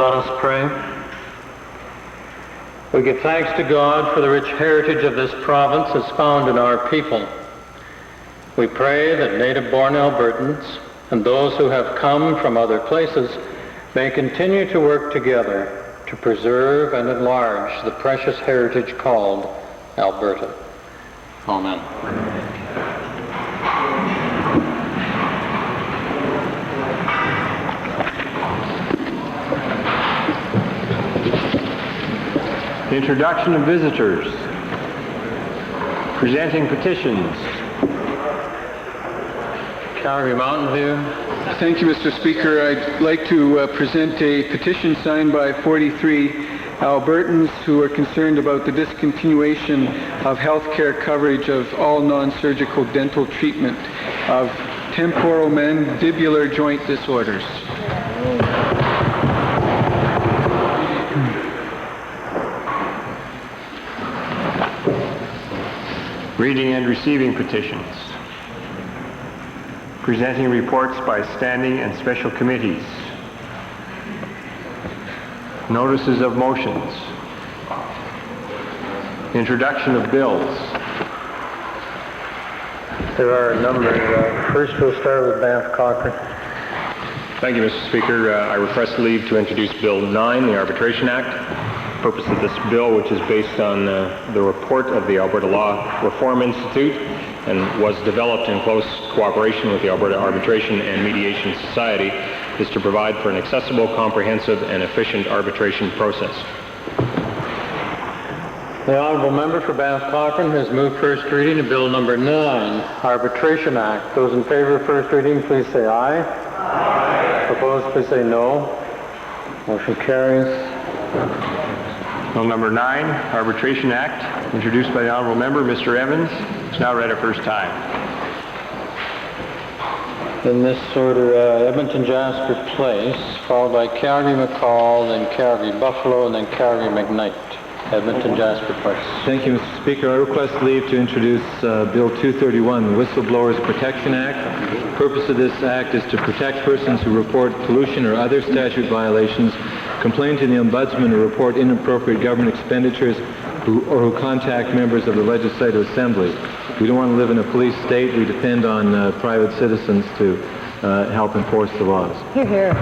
Let us pray. We give thanks to God for the rich heritage of this province as found in our people. We pray that native-born Albertans and those who have come from other places may continue to work together to preserve and enlarge the precious heritage called Alberta. Amen. Introduction of visitors. Presenting petitions. Calgary Mountain View. Thank you, Mr. Speaker. I'd like to present a petition signed by 43 Albertans who are concerned about the discontinuation of health care coverage of all non-surgical dental treatment of temporal mandibular joint disorders. Reading and receiving petitions. Presenting reports by standing and special committees. Notices of motions. Introduction of bills. There are a number. First we'll start with Banff Cochrane. Thank you, Mr. Speaker. I request leave to introduce Bill 9, the Arbitration Act. The purpose of this bill, which is based on the report of the Alberta Law Reform Institute and was developed in close cooperation with the Alberta Arbitration and Mediation Society, is to provide for an accessible, comprehensive, and efficient arbitration process. The Honourable Member for Banff Cochrane has moved first reading of Bill number 9, Arbitration Act. Those in favor of first reading, please say aye. Aye. Opposed, please say no. Motion carries. Bill number 9, Arbitration Act, introduced by the Honourable Member, Mr. Evans, is now read a first time. In this order, Edmonton Jasper Place, followed by Calgary McCall, then Calgary Buffalo, and then Calgary McKnight. Edmonton Jasper Place. Thank you, Mr. Speaker. I request leave to introduce Bill 231, the Whistleblowers Protection Act. The purpose of this act is to protect persons who report pollution or other statute violations, complain to the Ombudsman, or report inappropriate government expenditures, or who contact members of the Legislative Assembly. We don't want to live in a police state. We depend on private citizens to help enforce the laws. Hear, hear.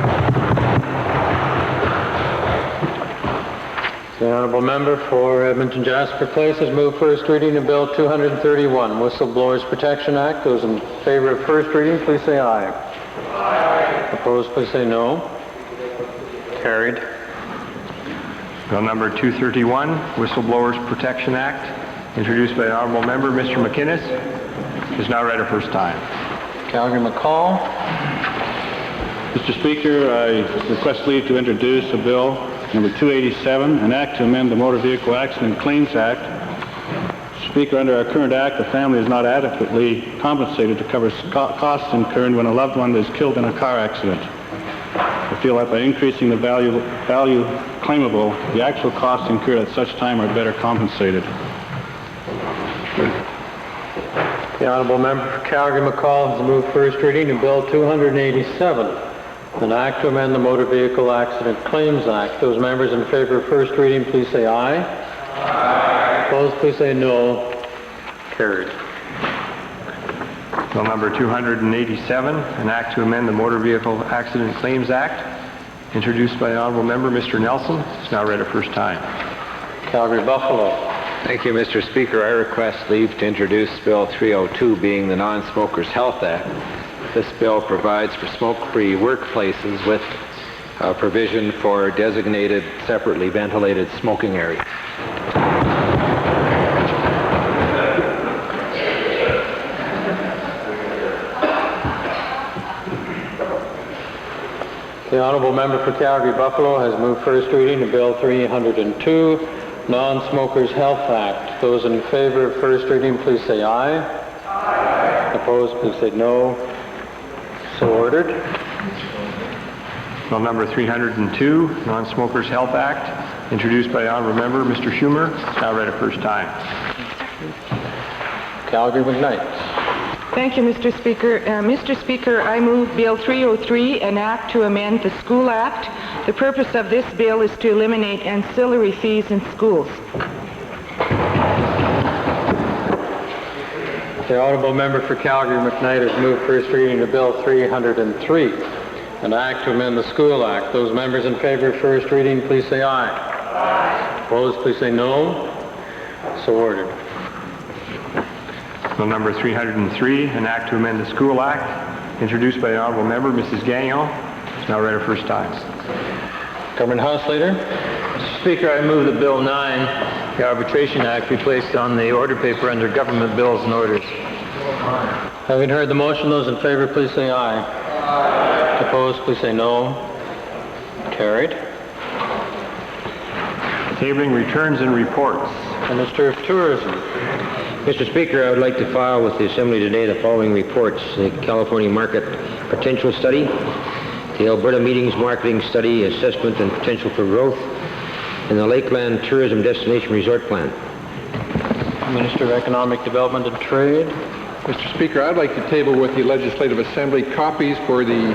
The Honourable Member for Edmonton Jasper Place has moved first reading of Bill 231, Whistleblowers Protection Act. Those in favor of first reading, please say aye. Aye. Opposed, please say no. Carried. Bill number 231, Whistleblowers Protection Act, introduced by the Honourable Member, Mr. McInnes, is now read a first time. Calgary McCall. Mr. Speaker, I request leave to introduce a bill number 287, an act to amend the Motor Vehicle Accident Claims Act. Speaker, under our current act, the family is not adequately compensated to cover costs incurred when a loved one is killed in a car accident. I feel that by increasing the value claimable, the actual costs incurred at such time are better compensated. The Honourable Member for Calgary McCall has moved first reading of Bill 287, an act to amend the Motor Vehicle Accident Claims Act. Those members in favor of first reading, please say aye. Aye. Opposed, please say no. Carried. Bill number 287, an act to amend the Motor Vehicle Accident Claims Act, introduced by the Honourable Member, Mr. Nelson, is now read a first time. Calgary Buffalo. Thank you, Mr. Speaker. I request leave to introduce Bill 302, being the Non-Smokers Health Act. This bill provides for smoke-free workplaces with provision for designated, separately ventilated smoking areas. The Honourable Member for Calgary Buffalo has moved first reading of Bill 302, Non-Smokers Health Act. Those in favor of first reading, please say aye. Aye. Opposed, please say no. So ordered. Bill number 302, Non-Smokers Health Act, introduced by the Honourable Member, Mr. Schumer, is now read a first time. Calgary McKnight. Thank you, Mr. Speaker. Mr. Speaker, I move Bill 303, an act to amend the School Act. The purpose of this bill is to eliminate ancillary fees in schools. The honourable member for Calgary McKnight has moved first reading of Bill 303, an act to amend the School Act. Those members in favour of first reading, please say aye. Aye. Opposed, please say no. So ordered. Bill number 303, an act to amend the School Act, introduced by the honourable member, Mrs. Gagnon. It's now read her first time. Government House Leader. Mr. Speaker, I move that Bill 9, the Arbitration Act, be placed on the order paper under Government Bills and Orders. Having heard the motion, those in favour, please say aye. Aye. Opposed, please say no. Carried. Tabling returns and reports. Minister of Tourism. Mr. Speaker, I would like to file with the Assembly today the following reports: the California Market Potential Study, the Alberta Meetings Marketing Study, Assessment and Potential for Growth, and the Lakeland Tourism Destination Resort Plan. Minister of Economic Development and Trade. Mr. Speaker, I'd like to table with the Legislative Assembly copies for the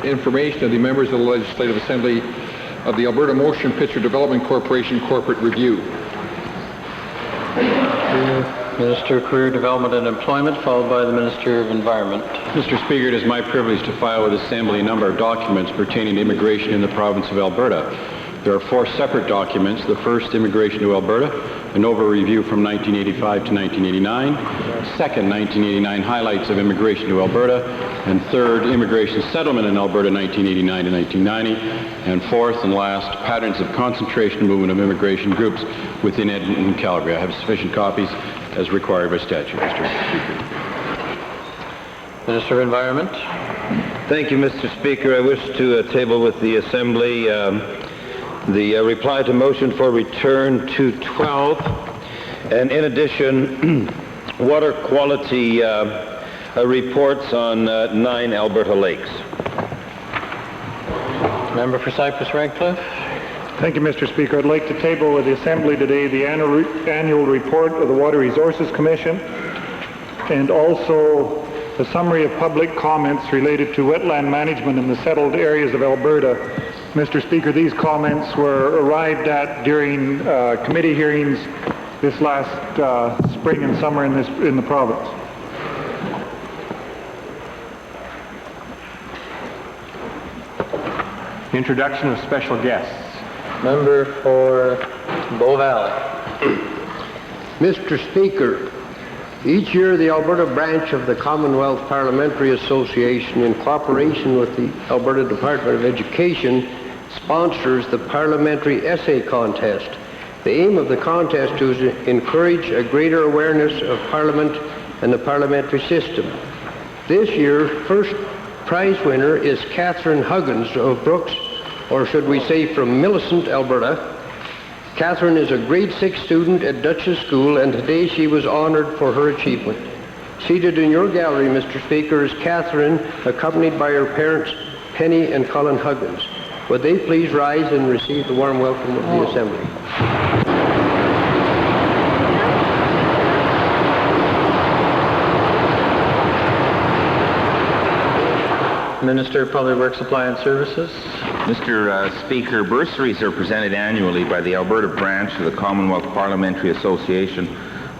information of the members of the Legislative Assembly of the Alberta Motion Picture Development Corporation Corporate Review. Minister of Career Development and Employment, followed by the Minister of Environment. Mr. Speaker, it is my privilege to file with the Assembly a number of documents pertaining to immigration in the province of Alberta. There are 4 separate documents. The first, Immigration to Alberta, an over-review from 1985 to 1989. Second, 1989 highlights of immigration to Alberta. And third, immigration settlement in Alberta 1989 to 1990. And fourth and last, patterns of concentration and movement of immigration groups within Edmonton and Calgary. I have sufficient copies as required by statute, Mr. Speaker. Minister of Environment. Thank you, Mr. Speaker. I wish to table with the Assembly the reply to motion for return to 12, and in addition, water quality reports on 9 Alberta lakes. Member for Cypress Redcliffe. Thank you, Mr. Speaker. I'd like to table with the Assembly today the annual report of the Water Resources Commission and also a summary of public comments related to wetland management in the settled areas of Alberta. Mr. Speaker, these comments were arrived at during committee hearings this last spring and summer in the province. Introduction of special guests. Member for Bow Valley. Mr. Speaker, each year the Alberta branch of the Commonwealth Parliamentary Association, in cooperation with the Alberta Department of Education, sponsors the Parliamentary Essay Contest. The aim of the contest is to encourage a greater awareness of Parliament and the parliamentary system. This year, first prize winner is Catherine Huggins of Brooks, or should we say from Millicent, Alberta. Catherine is a grade 6 student at Dutchess School, and today she was honored for her achievement. Seated in your gallery, Mr. Speaker, is Catherine, accompanied by her parents, Penny and Colin Huggins. Would they please rise and receive the warm welcome of the Assembly? Minister of Public Works, Supply and Services. Mr. Speaker, bursaries are presented annually by the Alberta branch of the Commonwealth Parliamentary Association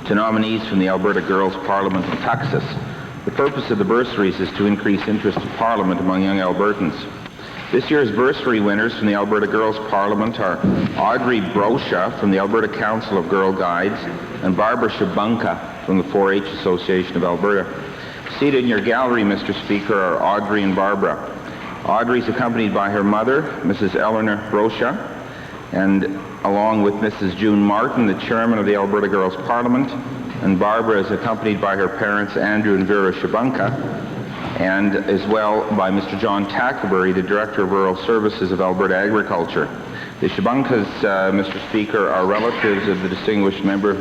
to nominees from the Alberta Girls Parliament in Texas. The purpose of the bursaries is to increase interest in Parliament among young Albertans. This year's bursary winners from the Alberta Girls Parliament are Audrey Brosha from the Alberta Council of Girl Guides and Barbara Shabunka from the 4-H Association of Alberta. Seated in your gallery, Mr. Speaker, are Audrey and Barbara. Audrey is accompanied by her mother, Mrs. Eleanor Brosha, and along with Mrs. June Martin, the chairman of the Alberta Girls Parliament, and Barbara is accompanied by her parents, Andrew and Vera Shabunka, and as well by Mr. John Tackerbury, the Director of Rural Services of Alberta Agriculture. The Shabunkas, Mr. Speaker, are relatives of the distinguished member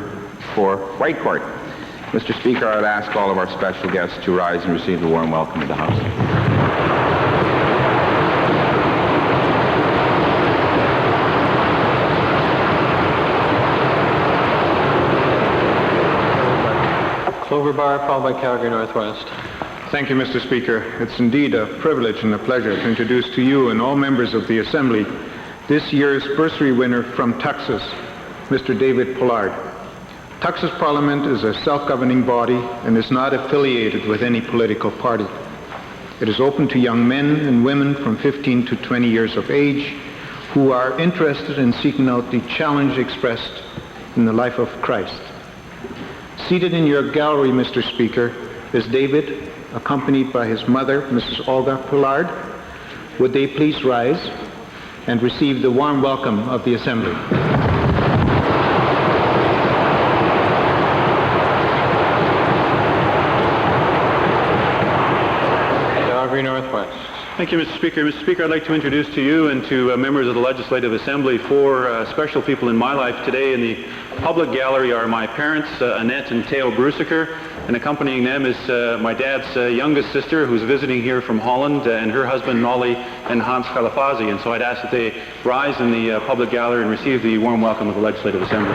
for Whitecourt. Mr. Speaker, I would ask all of our special guests to rise and receive the warm welcome of the House. Clover Bar, followed by Calgary Northwest. Thank you, Mr. Speaker. It's indeed a privilege and a pleasure to introduce to you and all members of the Assembly this year's bursary winner from Texas, Mr. David Pollard. Texas Parliament is a self-governing body and is not affiliated with any political party. It is open to young men and women from 15 to 20 years of age who are interested in seeking out the challenge expressed in the life of Christ. Seated in your gallery, Mr. Speaker, is David, accompanied by his mother, Mrs. Olga Pollard. Would they please rise and receive the warm welcome of the Assembly? Calgary Northwest. Thank you, Mr. Speaker. Mr. Speaker, I'd like to introduce to you and to members of the Legislative Assembly four special people in my life today. In the public gallery are my parents, Annette and Theo Brusiker, and accompanying them is my dad's youngest sister, who's visiting here from Holland, and her husband, Nolly and Hans Kalafazi. And so I'd ask that they rise in the public gallery and receive the warm welcome of the Legislative Assembly.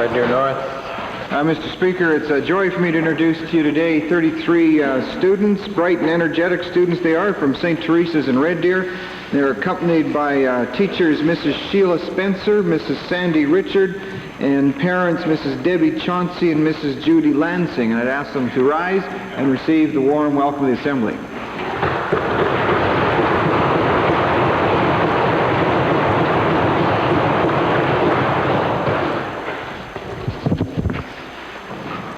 Red Deer North. Mr. Speaker, it's a joy for me to introduce to you today 33 students, bright and energetic students they are, from St. Teresa's in Red Deer. They're accompanied by teachers Mrs. Sheila Spencer, Mrs. Sandy Richard, and parents Mrs. Debbie Chauncey and Mrs. Judy Lansing. And I'd ask them to rise and receive the warm welcome of the Assembly.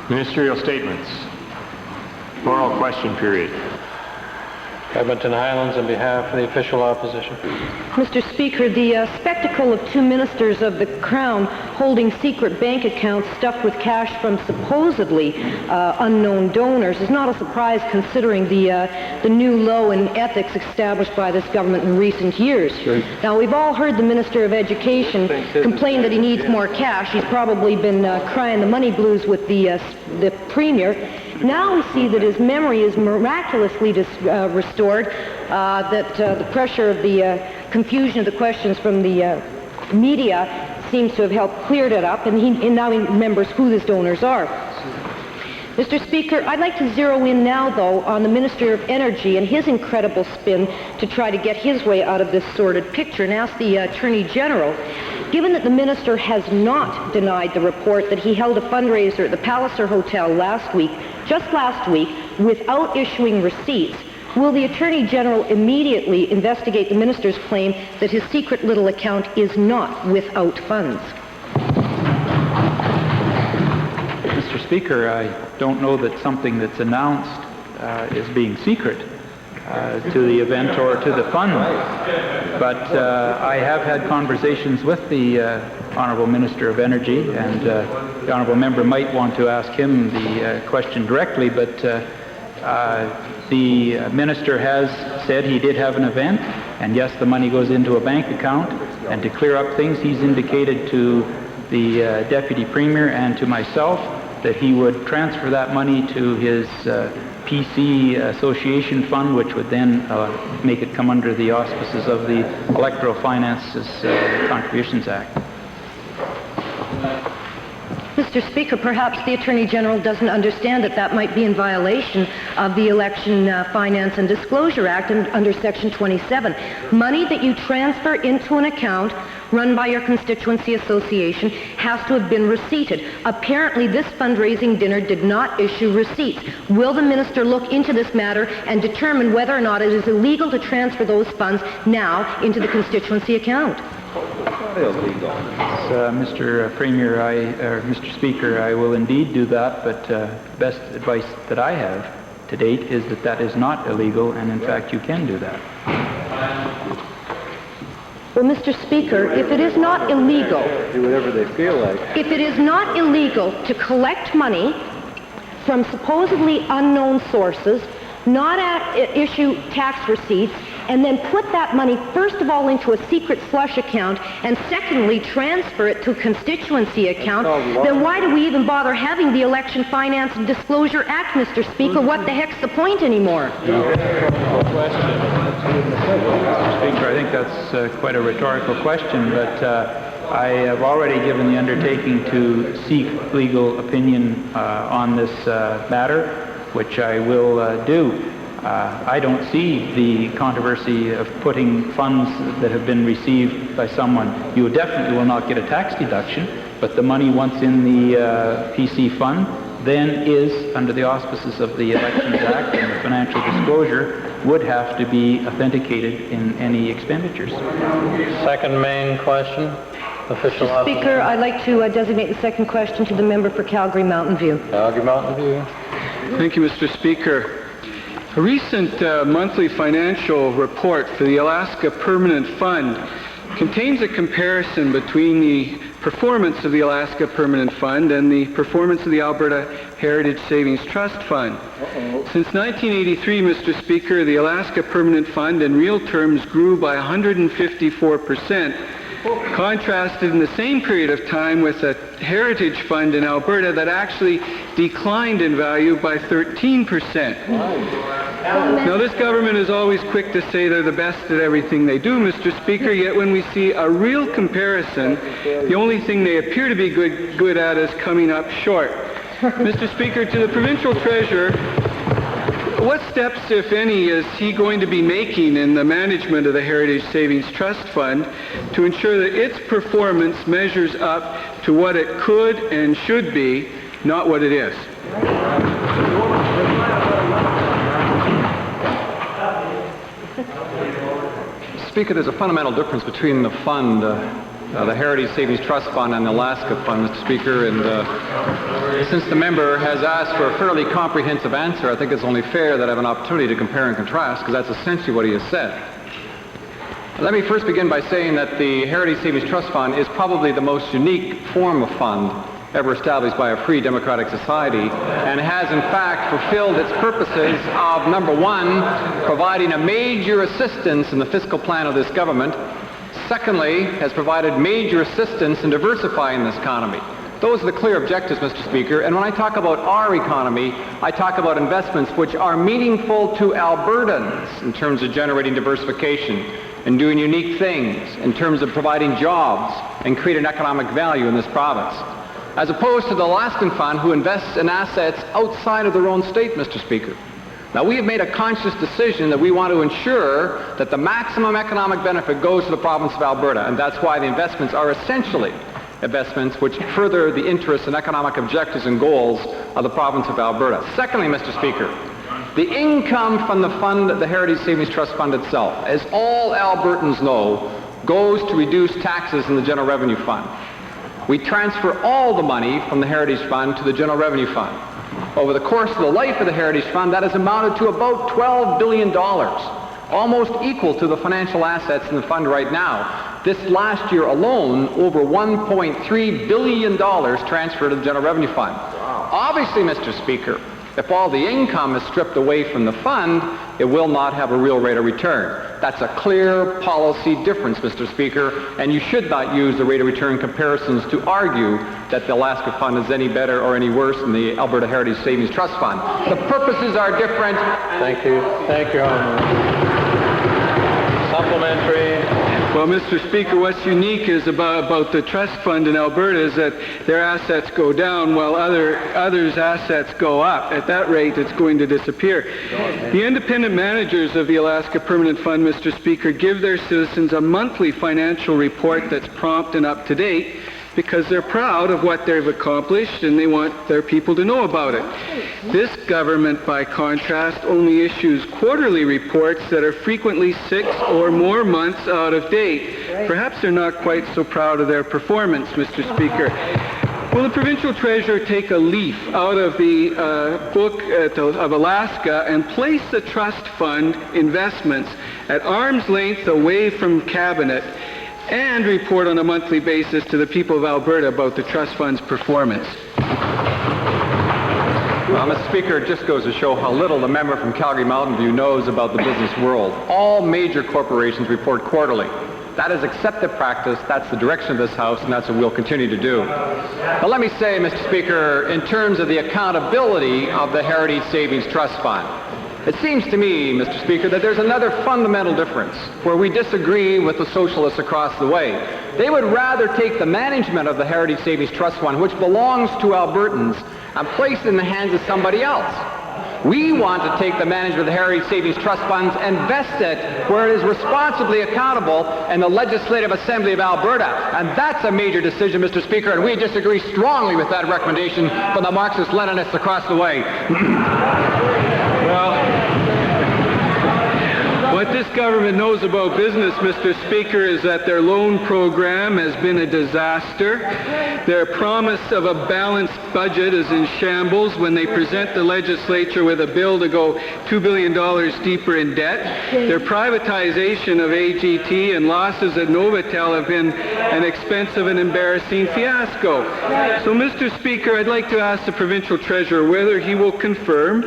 Ministerial statements. Oral question period. Edmonton Highlands on behalf of the official opposition. Mr. Speaker, the spectacle of two ministers of the Crown holding secret bank accounts stuffed with cash from supposedly unknown donors is not a surprise, considering the new low in ethics established by this government in recent years. Sure. Now, we've all heard the Minister of Education complain that he needs more cash. He's probably been crying the money blues with the Premier. Now we see that his memory is miraculously restored, that the pressure of the confusion of the questions from the media seems to have helped clear it up, and now he remembers who his donors are. Mr. Speaker, I'd like to zero in now, though, on the Minister of Energy and his incredible spin to try to get his way out of this sordid picture, and ask the Attorney General, given that the Minister has not denied the report that he held a fundraiser at the Palliser Hotel just last week, without issuing receipts, will the Attorney General immediately investigate the Minister's claim that his secret little account is not without funds? Mr. Speaker, I don't know that something that's announced is being secret to the event or to the fund. But I have had conversations with the Honourable Minister of Energy, and the Honourable Member might want to ask him the question directly, but the Minister has said he did have an event, and yes, the money goes into a bank account, and to clear up things, he's indicated to the Deputy Premier and to myself that he would transfer that money to his PC Association Fund, which would then make it come under the auspices of the Electoral Finances Contributions Act. Mr. Speaker, perhaps the Attorney General doesn't understand that that might be in violation of the Election Finance and Disclosure Act under Section 27. Money that you transfer into an account run by your constituency association has to have been receipted. Apparently, this fundraising dinner did not issue receipts. Will the minister look into this matter and determine whether or not it is illegal to transfer those funds now into the constituency account? Mr. Premier, Mr. Speaker, I will indeed do that, but best advice that I have to date is that that is not illegal, and in fact you can do that. Well, Mr. Speaker, if it is not illegal, do whatever they feel like. If it is not illegal to collect money from supposedly unknown sources, not issue tax receipts, and then put that money, first of all, into a secret slush account, and secondly, transfer it to a constituency account, then why do we even bother having the Election Finance and Disclosure Act, Mr. Speaker? What the heck's the point anymore? Mr. Speaker, I think that's quite a rhetorical question, but I have already given the undertaking to seek legal opinion on this matter, which I will do. I don't see the controversy of putting funds that have been received by someone. You definitely will not get a tax deduction, but the money once in the PC fund then is, under the auspices of the Elections Act and the financial disclosure, would have to be authenticated in any expenditures. Second main question. Official Mr. Speaker, I'd like to designate the second question to the member for Calgary Mountain View. Calgary Mountain View. Thank you, Mr. Speaker. A recent monthly financial report for the Alaska Permanent Fund contains a comparison between the performance of the Alaska Permanent Fund and the performance of the Alberta Heritage Savings Trust Fund. Since 1983, Mr. Speaker, the Alaska Permanent Fund in real terms grew by 154%, contrasted in the same period of time with a heritage fund in Alberta that actually declined in value by 13%. Now, this government is always quick to say they're the best at everything they do, Mr. Speaker, yet when we see a real comparison, the only thing they appear to be good at is coming up short. Mr. Speaker, to the provincial treasurer, what steps, if any, is he going to be making in the management of the Heritage Savings Trust Fund to ensure that its performance measures up to what it could and should be, not what it is? Speaker, there's a fundamental difference between the fund, the Heritage Savings Trust Fund, and the Alaska Fund, Mr. Speaker, and since the member has asked for a fairly comprehensive answer, I think it's only fair that I have an opportunity to compare and contrast, because that's essentially what he has said. Let me first begin by saying that the Heritage Savings Trust Fund is probably the most unique form of fund ever established by a free democratic society, and has in fact fulfilled its purposes of, number one, providing a major assistance in the fiscal plan of this government. Secondly, has provided major assistance in diversifying this economy. Those are the clear objectives, Mr. Speaker, and when I talk about our economy, I talk about investments which are meaningful to Albertans in terms of generating diversification and doing unique things in terms of providing jobs and creating economic value in this province, as opposed to the Alaskan Fund, who invests in assets outside of their own state, Mr. Speaker. Now, we have made a conscious decision that we want to ensure that the maximum economic benefit goes to the province of Alberta, and that's why the investments are essentially investments which further the interests and economic objectives and goals of the province of Alberta. Secondly, Mr. Speaker, the income from the fund, the Heritage Savings Trust Fund itself, as all Albertans know, goes to reduce taxes in the General Revenue Fund. We transfer all the money from the Heritage Fund to the General Revenue Fund. Over the course of the life of the Heritage Fund, that has amounted to about $12 billion, almost equal to the financial assets in the fund right now. This last year alone, over $1.3 billion transferred to the General Revenue Fund. Obviously, Mr. Speaker, if all the income is stripped away from the fund, it will not have a real rate of return. That's a clear policy difference, Mr. Speaker, and you should not use the rate of return comparisons to argue that the Alaska Fund is any better or any worse than the Alberta Heritage Savings Trust Fund. The purposes are different. Thank you. Thank you, Supplementary. Well, Mr. Speaker, what's unique is about the trust fund in Alberta is that their assets go down while others' assets go up. At that rate, it's going to disappear. The independent managers of the Alaska Permanent Fund, Mr. Speaker, give their citizens a monthly financial report that's prompt and up to date, because they're proud of what they've accomplished and they want their people to know about it. This government, by contrast, only issues quarterly reports that are frequently 6 or more months out of date. Perhaps they're not quite so proud of their performance, Mr. Speaker. Will the provincial treasurer take a leaf out of the book of Alaska and place the trust fund investments at arm's length away from cabinet, and report on a monthly basis to the people of Alberta about the trust fund's performance? Well, Mr. Speaker, it just goes to show how little the member from Calgary Mountain View knows about the business world. All major corporations report quarterly. That is accepted practice, that's the direction of this House, and that's what we'll continue to do. But let me say, Mr. Speaker, in terms of the accountability of the Heritage Savings Trust Fund, It seems to me, Mr. Speaker, that there's another fundamental difference where we disagree with the socialists across the way. They would rather take the management of the Heritage Savings Trust Fund, which belongs to Albertans, and place it in the hands of somebody else. We want to take the management of the Heritage Savings Trust Funds and vest it where it is responsibly accountable in the Legislative Assembly of Alberta. And that's a major decision, Mr. Speaker, and we disagree strongly with that recommendation from the Marxist-Leninists across the way. What this government knows about business, Mr. Speaker, is that their loan program has been a disaster. Their promise of a balanced budget is in shambles when they present the legislature with a bill to go $2 billion deeper in debt. Their privatization of AGT and losses at Novotel have been an expensive and embarrassing fiasco. So, Mr. Speaker, I'd like to ask the provincial treasurer whether he will confirm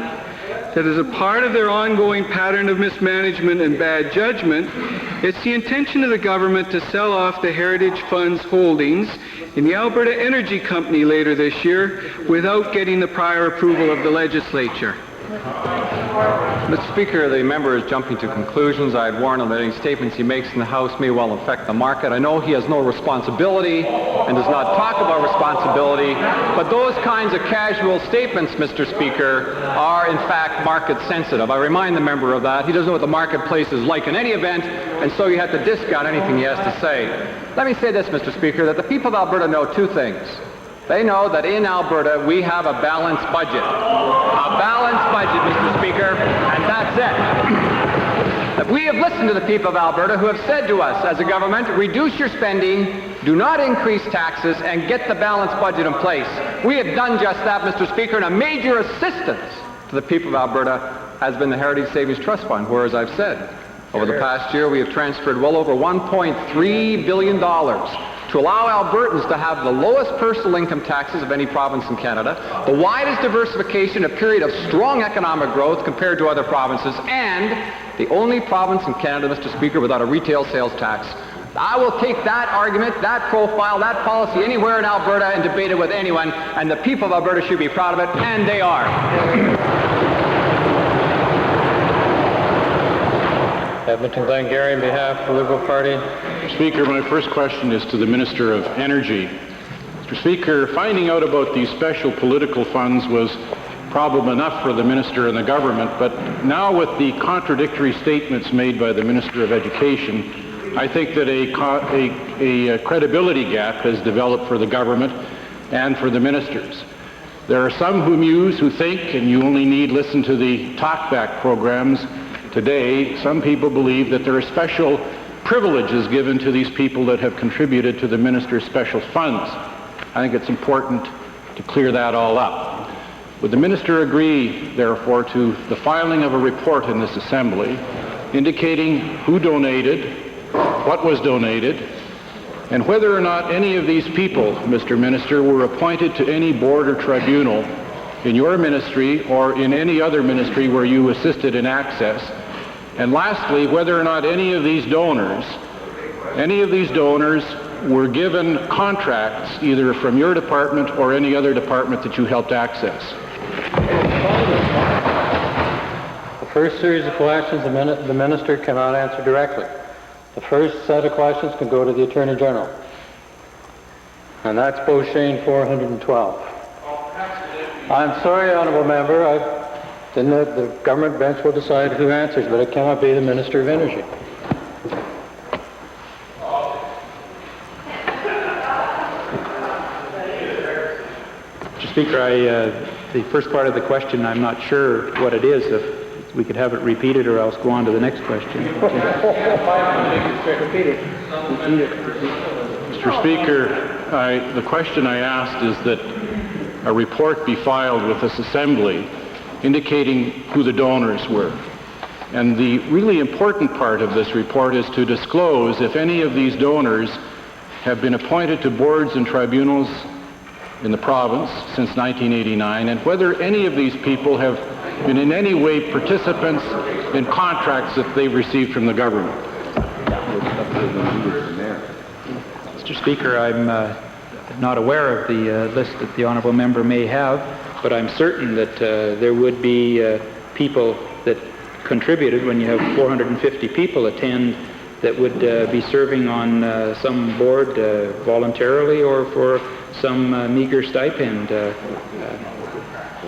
that as a part of their ongoing pattern of mismanagement and bad judgment, it's the intention of the government to sell off the Heritage Fund's holdings in the Alberta Energy Company later this year without getting the prior approval of the legislature. Mr. Speaker, the member is jumping to conclusions. I'd warn him that any statements he makes in the House may well affect the market. I know he has no responsibility and does not talk about responsibility, but those kinds of casual statements, Mr. Speaker, are in fact market sensitive. I remind the member of that. He doesn't know what the marketplace is like in any event, and so you have to discount anything he has to say. Let me say this, Mr. Speaker, that the people of Alberta know two things. They know that in Alberta we have a balanced budget. A balanced budget, Mr. Speaker, and that's it. That we have listened to the people of Alberta who have said to us as a government, reduce your spending, do not increase taxes, and get the balanced budget in place. We have done just that, Mr. Speaker, and a major assistance to the people of Alberta has been the Heritage Savings Trust Fund, where, as I've said, over the past year we have transferred well over $1.3 billion to allow Albertans to have the lowest personal income taxes of any province in Canada, the widest diversification, a period of strong economic growth compared to other provinces, and the only province in Canada, Mr. Speaker, without a retail sales tax. I will take that argument, that profile, that policy anywhere in Alberta and debate it with anyone, and the people of Alberta should be proud of it, and they are. Edmonton Glengarry, on behalf of the Liberal Party. Speaker, my first question is to the Minister of Energy. Mr. Speaker, finding out about these special political funds was problem enough for the Minister and the government, but now with the contradictory statements made by the Minister of Education, I think that a credibility gap has developed for the government and for the ministers. There are some who think, and you only need listen to the talkback programs today, some people believe that there are special privileges given to these people that have contributed to the minister's special funds. I think it's important to clear that all up. Would the minister agree, therefore, to the filing of a report in this assembly indicating who donated, what was donated, and whether or not any of these people, Mr. Minister, were appointed to any board or tribunal in your ministry or in any other ministry where you assisted in access? And lastly, whether or not any of these donors were given contracts either from your department or any other department that you helped access. The first series of questions the minister cannot answer directly. The first set of questions can go to the Attorney General. And that's Beauchene 412. I'm sorry, Honourable Member, then the government bench will decide who answers, but it cannot be the Minister of Energy. Mr. Speaker, the first part of the question, I'm not sure what it is. If we could have it repeated or else go on to the next question. Mr. Speaker, the question I asked is that a report be filed with this assembly indicating who the donors were. And the really important part of this report is to disclose if any of these donors have been appointed to boards and tribunals in the province since 1989, and whether any of these people have been in any way participants in contracts that they've received from the government. Mr. Speaker, I'm not aware of the list that the honourable member may have, but I'm certain that there would be people that contributed when you have 450 people attend that would be serving on some board voluntarily or for some meager stipend.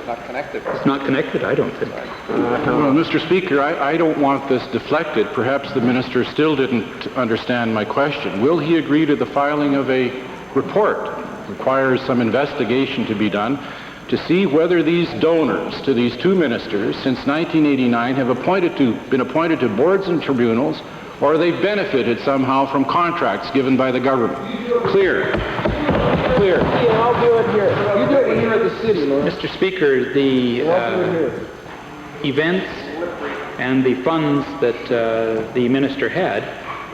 Not connected. It's not connected, I don't think. Well, Mr. Speaker, I don't want this deflected. Perhaps the minister still didn't understand my question. Will he agree to the filing of a report? Requires some investigation to be done to see whether these donors to these two ministers since 1989 have been appointed to boards and tribunals, or they've benefited somehow from contracts given by the government. Clear. Clear. Yeah, I'll do it here. You do it when you're at the city, Lord. Mr. Speaker, the events and the funds that the minister had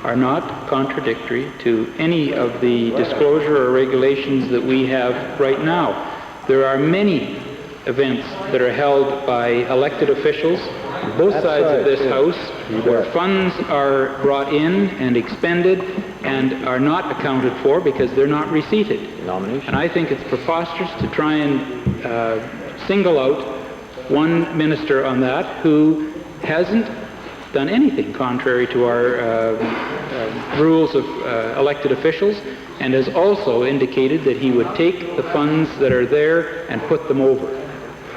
are not contradictory to any of the disclosure or regulations that we have right now. There are many events that are held by elected officials on both sides of this House where funds are brought in and expended and are not accounted for because they're not receipted. And I think it's preposterous to try and single out one minister on that who hasn't done anything contrary to our rules of elected officials, and has also indicated that he would take the funds that are there and put them over.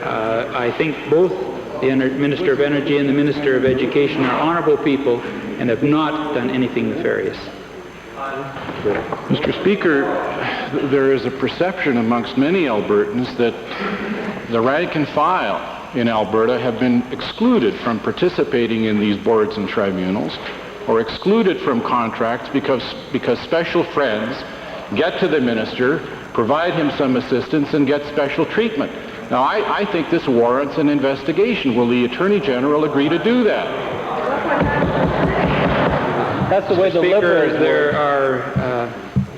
I think both the Minister of Energy and the Minister of Education are honorable people and have not done anything nefarious. Mr. Speaker, there is a perception amongst many Albertans that the rank and file in Alberta have been excluded from participating in these boards and tribunals, or excluded from contracts because special friends get to the minister, provide him some assistance, and get special treatment. Now, I think this warrants an investigation. Will the Attorney General agree to do that? That's the way the Liberals work. There are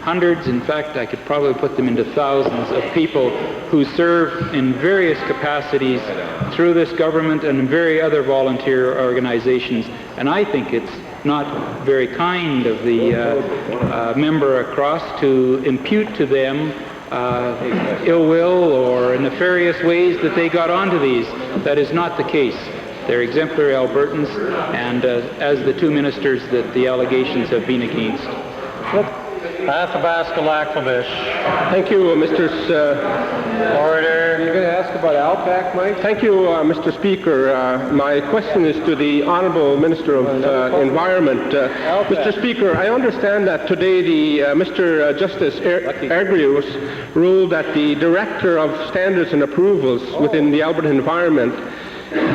hundreds, in fact, I could probably put them into thousands of people who serve in various capacities through this government and in very other volunteer organizations. And I think it's not very kind of the member across to impute to them ill will or nefarious ways that they got onto these. That is not the case. They're exemplary Albertans, and as the two ministers that the allegations have been against. Athabasca Laklavish. Thank you, Mr. Order. You're going to ask about ALPAC, Mike? Thank you, Mr. Speaker. My question is to the Honourable Minister of Environment. Mr. Speaker, I understand that today the Mr. Justice Argyros ruled that the Director of Standards and Approvals within the Alberta Environment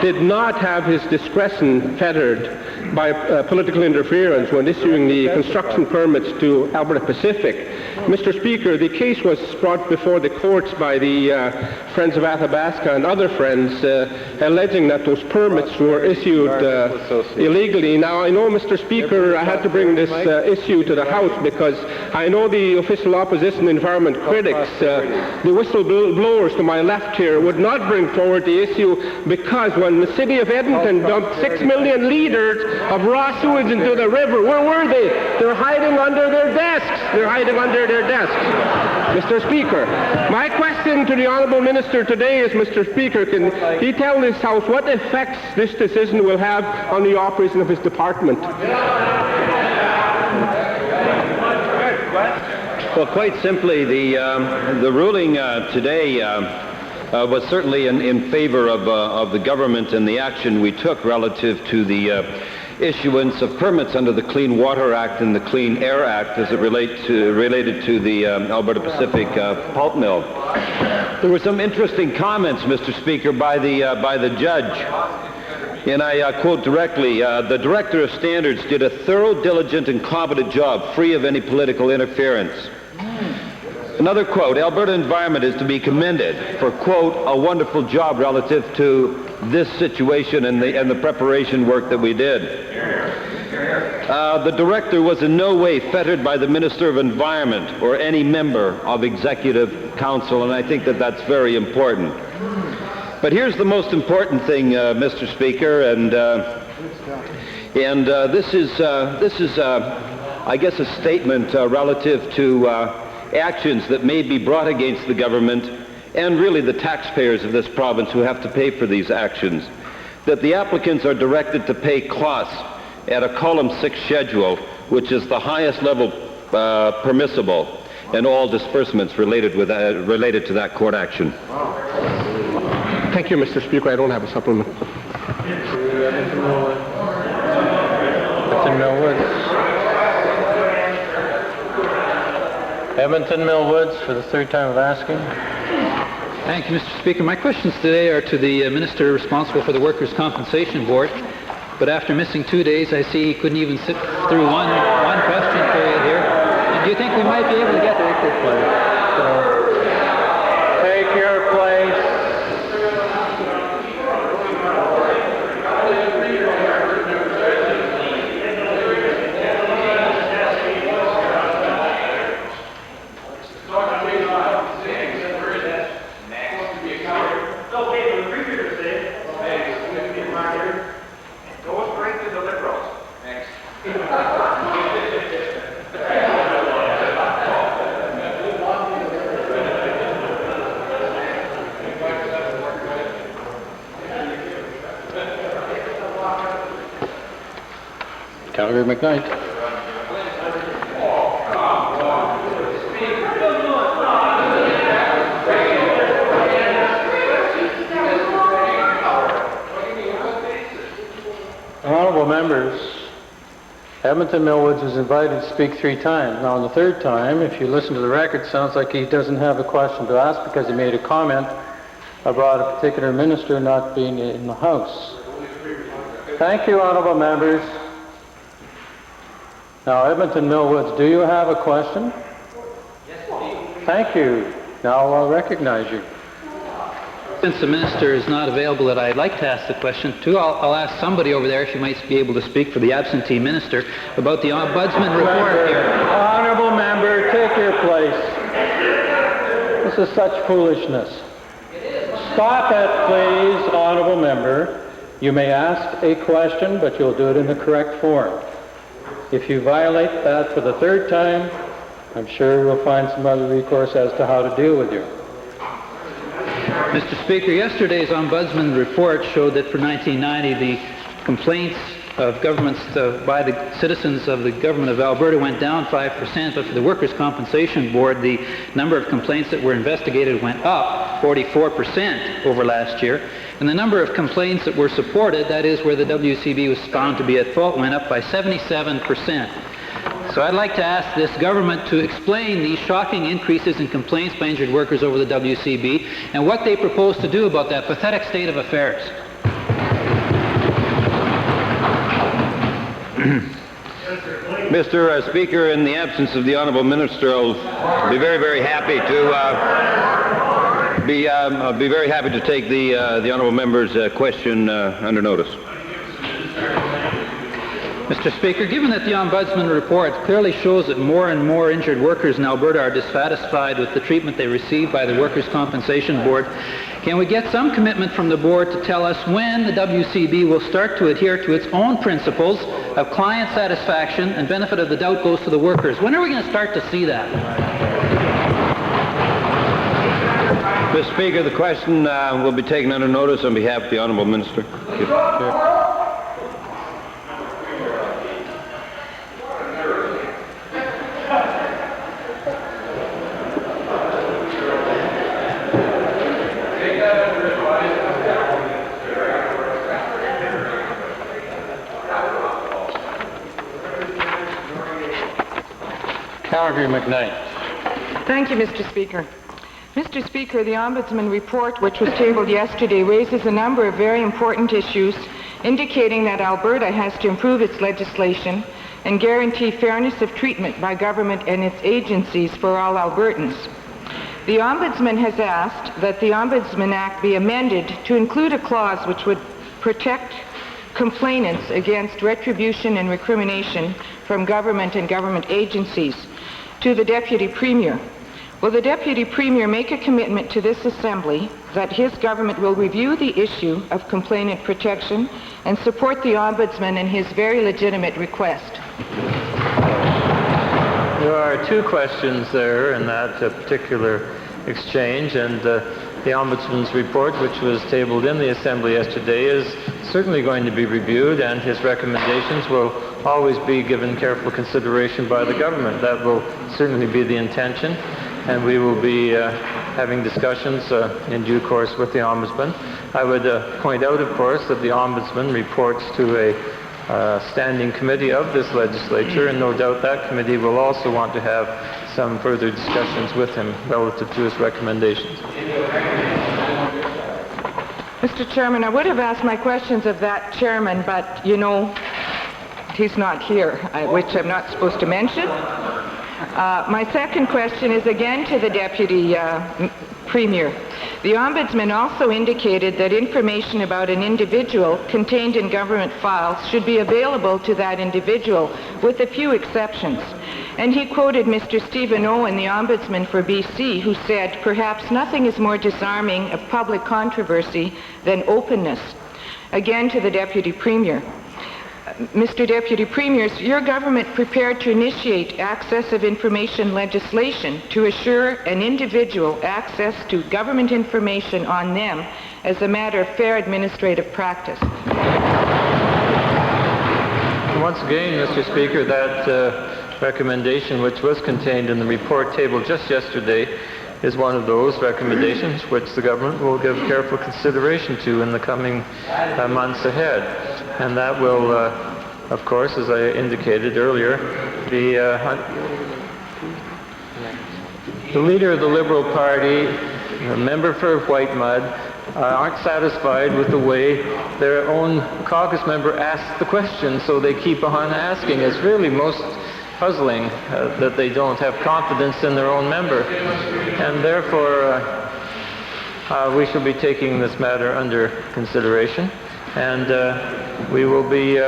did not have his discretion fettered by political interference when issuing the construction permits to Alberta Pacific. Mr. Speaker, the case was brought before the courts by the Friends of Athabasca and other friends alleging that those permits were issued illegally. Now, I know, Mr. Speaker, I had to bring this issue to the House because I know the official opposition environment critics, the whistleblowers to my left here, would not bring forward the issue because when the city of Edmonton dumped 6 million litres of raw sewage into the river, where were they? They're hiding under their desks. They're hiding under their desks. Mr. Speaker, my question to the Honourable Minister today is, Mr. Speaker, can he tell this House what effects this decision will have on the operation of his department? Well, quite simply, the ruling today was certainly in favor of the government and the action we took relative to the issuance of permits under the Clean Water Act and the Clean Air Act as it related to the Alberta Pacific pulp mill. There were some interesting comments, Mr. Speaker, by the judge. And I quote directly, the Director of Standards did a thorough, diligent, and competent job, free of any political interference. Another quote, Alberta Environment is to be commended for, quote, a wonderful job relative to this situation and the preparation work that we did. The director was in no way fettered by the Minister of Environment or any member of Executive Council, and I think that that's very important. But here's the most important thing, Mr. Speaker, and this is, I guess, a statement relative to actions that may be brought against the government and really the taxpayers of this province who have to pay for these actions. that the applicants are directed to pay costs at a column 6 schedule, which is the highest level permissible, and all disbursements related to that court action. Thank you, Mr. Speaker. I don't have a supplement. Edmonton Millwoods for the third time of asking. Thank you, Mr. Speaker. My questions today are to the Minister responsible for the Workers' Compensation Board, but after missing 2 days, I see he couldn't even sit through one question period here. And do you think we might be able to get... Take your place. Calgary McKnight. Honorable members, Edmonton Millwoods is invited to speak 3 times. Now, on the 3rd time, if you listen to the record, it sounds like he doesn't have a question to ask because he made a comment about a particular minister not being in the House. Thank you, honorable members. Now, Edmonton Millwoods, do you have a question? Yes, thank you. Now I'll recognize you. Since the minister is not available that I'd like to ask the question to, I'll ask somebody over there if you might be able to speak for the absentee minister about the Ombudsman report here. Honorable member, take your place. This is such foolishness. Stop it, please, honorable member. You may ask a question, but you'll do it in the correct form. If you violate that for the 3rd time, I'm sure we'll find some other recourse as to how to deal with you. Mr. Speaker, yesterday's Ombudsman report showed that for 1990, the complaints of governments by the citizens of the government of Alberta went down 5%, but for the Workers' Compensation Board, the number of complaints that were investigated went up 44% over last year, and the number of complaints that were supported, that is where the WCB was found to be at fault, went up by 77%. So I'd like to ask this government to explain these shocking increases in complaints by injured workers over the WCB and what they propose to do about that pathetic state of affairs. Mr. Speaker, in the absence of the Honourable Minister, I'll be very, very happy to take the Honourable Member's question under notice. Mr. Speaker, given that the Ombudsman report clearly shows that more and more injured workers in Alberta are dissatisfied with the treatment they receive by the Workers' Compensation Board, can we get some commitment from the Board to tell us when the WCB will start to adhere to its own principles of client satisfaction and benefit of the doubt goes to the workers? When are we going to start to see that? Mr. Speaker, the question will be taken under notice on behalf of the Honourable Minister. Calgary McKnight. Thank you, Mr. Speaker. Mr. Speaker, the Ombudsman report, which was tabled yesterday, raises a number of very important issues indicating that Alberta has to improve its legislation and guarantee fairness of treatment by government and its agencies for all Albertans. The Ombudsman has asked that the Ombudsman Act be amended to include a clause which would protect complainants against retribution and recrimination from government and government agencies. To the Deputy Premier, will the Deputy Premier make a commitment to this Assembly that his government will review the issue of complainant protection and support the Ombudsman in his very legitimate request? There are 2 questions there in that particular exchange, and the the Ombudsman's report, which was tabled in the Assembly yesterday, is certainly going to be reviewed, and his recommendations will always be given careful consideration by the government. That will certainly be the intention, and we will be having discussions in due course with the Ombudsman. I would point out, of course, that the Ombudsman reports to a standing committee of this legislature, and no doubt that committee will also want to have some further discussions with him relative to his recommendations. Mr. Chairman, I would have asked my questions of that chairman, but you know, he's not here, which I'm not supposed to mention. My second question is again to the Deputy Premier. The Ombudsman also indicated that information about an individual contained in government files should be available to that individual, with a few exceptions. And he quoted Mr. Stephen Owen, the Ombudsman for BC, who said, "Perhaps nothing is more disarming of public controversy than openness." Again to the Deputy Premier. Mr. Deputy Premier, is your government prepared to initiate access of information legislation to assure an individual access to government information on them as a matter of fair administrative practice? Once again, Mr. Speaker, that recommendation which was contained in the report tabled just yesterday is one of those recommendations which the government will give careful consideration to in the coming months ahead. And that will, of course, as I indicated earlier, the leader of the Liberal Party, the member for Whitemud, aren't satisfied with the way their own caucus member asks the question, so they keep on asking. It's really most puzzling that they don't have confidence in their own member. And therefore, we shall be taking this matter under consideration, and we will be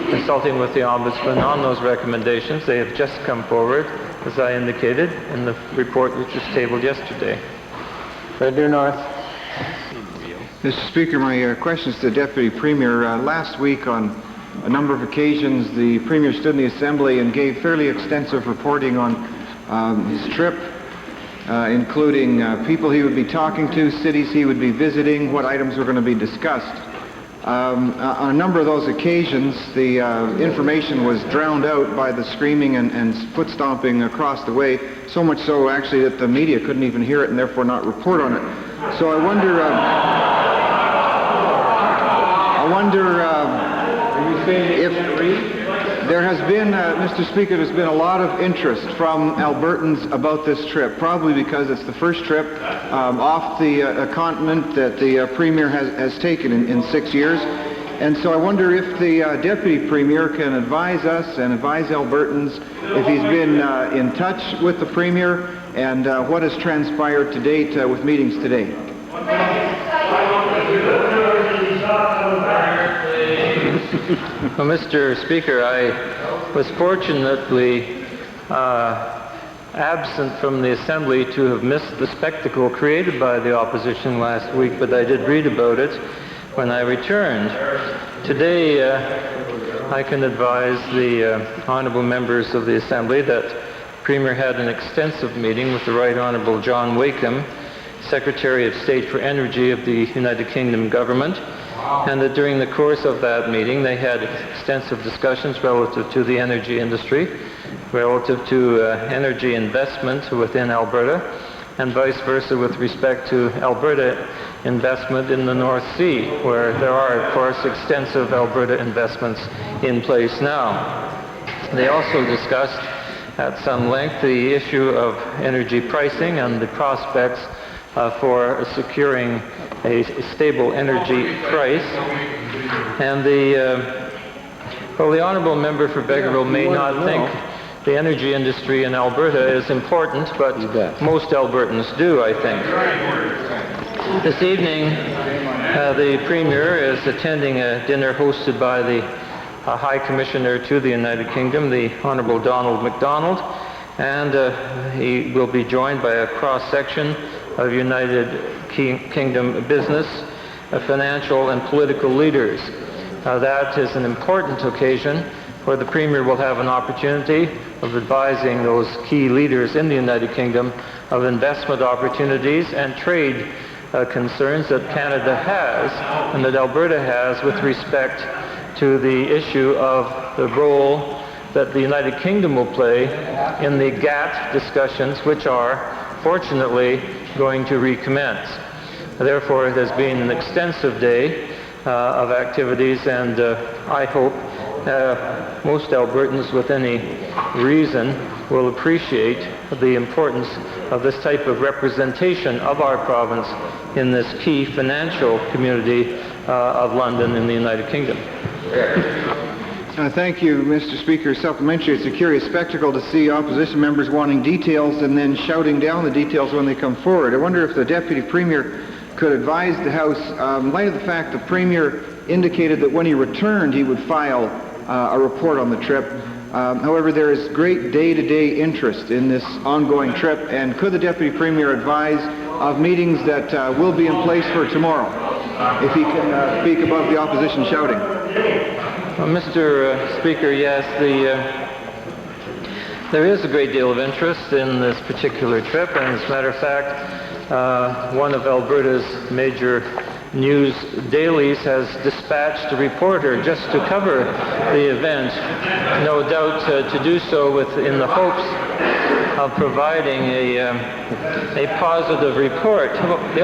consulting with the Ombudsman on those recommendations. They have just come forward, as I indicated, in the report which was tabled yesterday. Red Deer North. Mr. Speaker, my question is to the Deputy Premier. Last week on a number of occasions, the Premier stood in the Assembly and gave fairly extensive reporting on his trip, including people he would be talking to, cities he would be visiting, what items were going to be discussed. On a number of those occasions, the information was drowned out by the screaming and foot stomping across the way, so much so actually that the media couldn't even hear it and therefore not report on it. So I wonder if there has been, Mr. Speaker, there's been a lot of interest from Albertans about this trip, probably because it's the first trip off the continent that the Premier has taken in 6 years. And so I wonder if the Deputy Premier can advise us and advise Albertans if he's been in touch with the Premier and what has transpired to date with meetings today. Well, Mr. Speaker, I was fortunately absent from the Assembly to have missed the spectacle created by the opposition last week, but I did read about it when I returned. Today, I can advise the honourable members of the Assembly that the Premier had an extensive meeting with the Right Honourable John Wakeham, Secretary of State for Energy of the United Kingdom Government, and that during the course of that meeting they had extensive discussions relative to the energy industry, relative to energy investment within Alberta, and vice versa with respect to Alberta investment in the North Sea, where there are, of course, extensive Alberta investments in place now. They also discussed at some length the issue of energy pricing and the prospects for securing a stable energy price. And the honourable member for Vegreville may not think the energy industry in Alberta is important, but most Albertans do, I think. This evening, the Premier is attending a dinner hosted by the High Commissioner to the United Kingdom, the Honourable Donald MacDonald, and he will be joined by a cross-section of United Kingdom business, financial and political leaders. That is an important occasion where the Premier will have an opportunity of advising those key leaders in the United Kingdom of investment opportunities and trade concerns that Canada has and that Alberta has with respect to the issue of the role that the United Kingdom will play in the GATT discussions, which are, fortunately, going to recommence. Therefore, it has been an extensive day of activities, and I hope most Albertans with any reason will appreciate the importance of this type of representation of our province in this key financial community of London in the United Kingdom. Thank you, Mr. Speaker. Supplementary. It's a curious spectacle to see opposition members wanting details and then shouting down the details when they come forward. I wonder if the Deputy Premier could advise the House, in light of the fact the Premier indicated that when he returned he would file a report on the trip. However, there is great day-to-day interest in this ongoing trip, and could the Deputy Premier advise of meetings that will be in place for tomorrow, if he can speak above the opposition shouting? Well, Mr. Speaker, yes, there is a great deal of interest in this particular trip, and as a matter of fact, one of Alberta's major news dailies has dispatched a reporter just to cover the event, no doubt to do so in the hopes of providing a positive report. The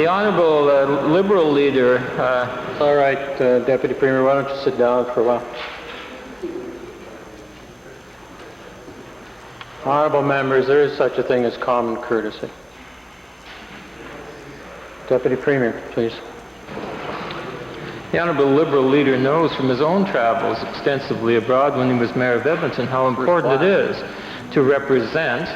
Honourable Liberal leader... All right, Deputy Premier, why don't you sit down for a while? Honourable members, there is such a thing as common courtesy. Deputy Premier, please. The Honourable Liberal leader knows from his own travels extensively abroad when he was Mayor of Edmonton how important it is to represent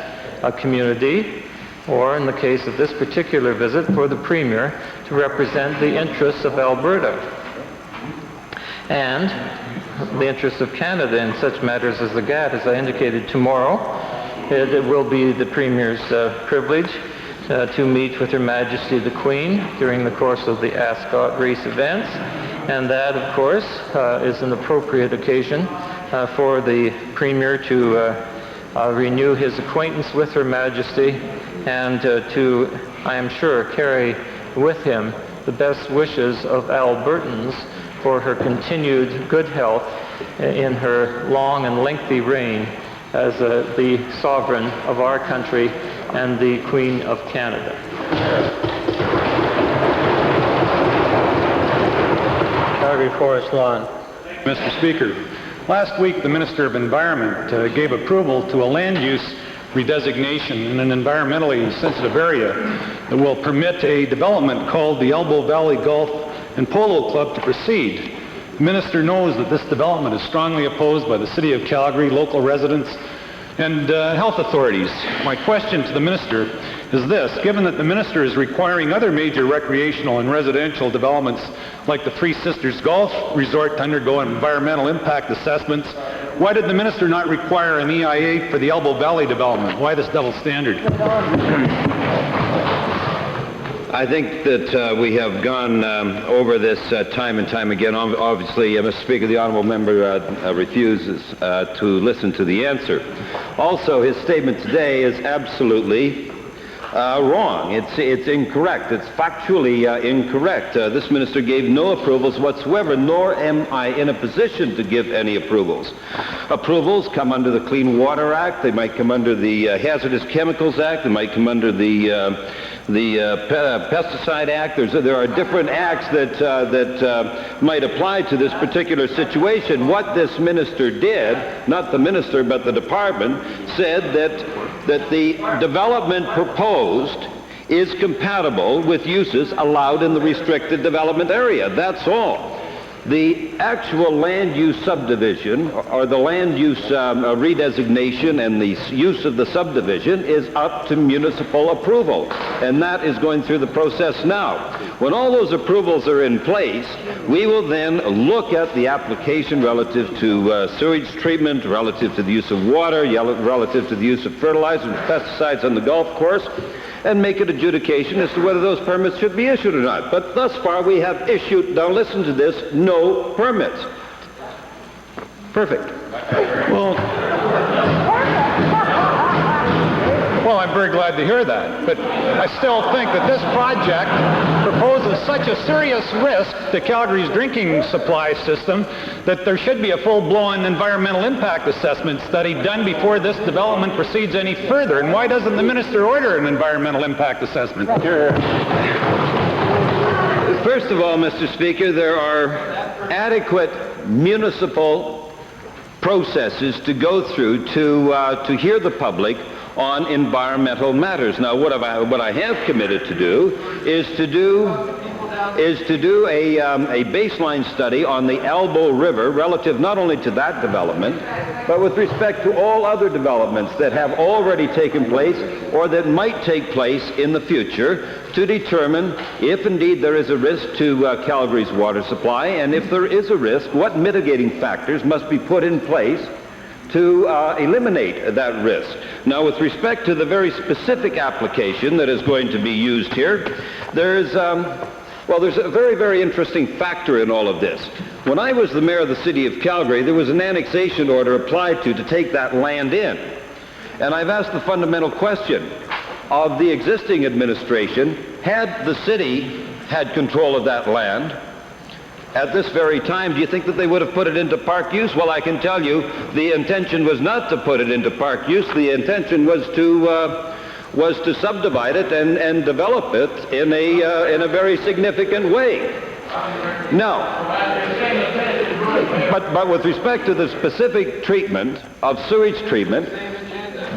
a community, or in the case of this particular visit for the Premier, to represent the interests of Alberta and the interests of Canada in such matters as the GATT. As I indicated, tomorrow it will be the Premier's privilege to meet with Her Majesty the Queen during the course of the Ascot race events, and that, of course, is an appropriate occasion for the Premier to renew his acquaintance with Her Majesty and to, I am sure, carry with him the best wishes of Albertans for her continued good health in her long and lengthy reign as the sovereign of our country and the Queen of Canada. Calgary Forest Lawn. Mr. Speaker, last week the Minister of Environment gave approval to a land use redesignation in an environmentally sensitive area that will permit a development called the Elbow Valley Golf and Polo Club to proceed. The Minister knows that this development is strongly opposed by the City of Calgary, local residents, and health authorities. My question to the Minister is this: given that the Minister is requiring other major recreational and residential developments like the Three Sisters Golf Resort to undergo environmental impact assessments, why did the Minister not require an EIA for the Elbow Valley development? Why this double standard? I think that we have gone over this time and time again. Obviously, Mr. Speaker, the honourable member refuses to listen to the answer. Also, his statement today is absolutely wrong. It's incorrect. It's factually incorrect. This minister gave no approvals whatsoever, nor am I in a position to give any approvals. Approvals come under the Clean Water Act. They might come under the Hazardous Chemicals Act. They might come under the Pesticide Act. There are different acts that might apply to this particular situation. What this minister did, not the minister but the department, said that the development proposed is compatible with uses allowed in the restricted development area. That's all. The actual land use subdivision, or the land use redesignation and the use of the subdivision, is up to municipal approval, and that is going through the process now. When all those approvals are in place, we will then look at the application relative to sewage treatment, relative to the use of water, relative to the use of fertilizers and pesticides on the golf course, and make an adjudication as to whether those permits should be issued or not. But thus far we have issued, now listen to this, no permits. Perfect. Well, Well, I'm very glad to hear that, but I still think that this project proposes such a serious risk to Calgary's drinking supply system that there should be a full-blown environmental impact assessment study done before this development proceeds any further. And why doesn't the minister order an environmental impact assessment? First of all, Mr. Speaker, there are adequate municipal processes to go through to hear the public on environmental matters. Now, what I have committed to do is to do a baseline study on the Elbow River relative not only to that development, but with respect to all other developments that have already taken place or that might take place in the future, to determine if indeed there is a risk to Calgary's water supply, and if there is a risk, what mitigating factors must be put in place to eliminate that risk. Now, with respect to the very specific application that is going to be used here, there's a very, very interesting factor in all of this. When I was the mayor of the city of Calgary, there was an annexation order applied to take that land in. And I've asked the fundamental question of the existing administration, had the city had control of that land at this very time, do you think that they would have put it into park use? Well, I can tell you the intention was not to put it into park use. The intention was to subdivide it and develop it in a very significant way. Now, but with respect to the specific treatment of sewage treatment,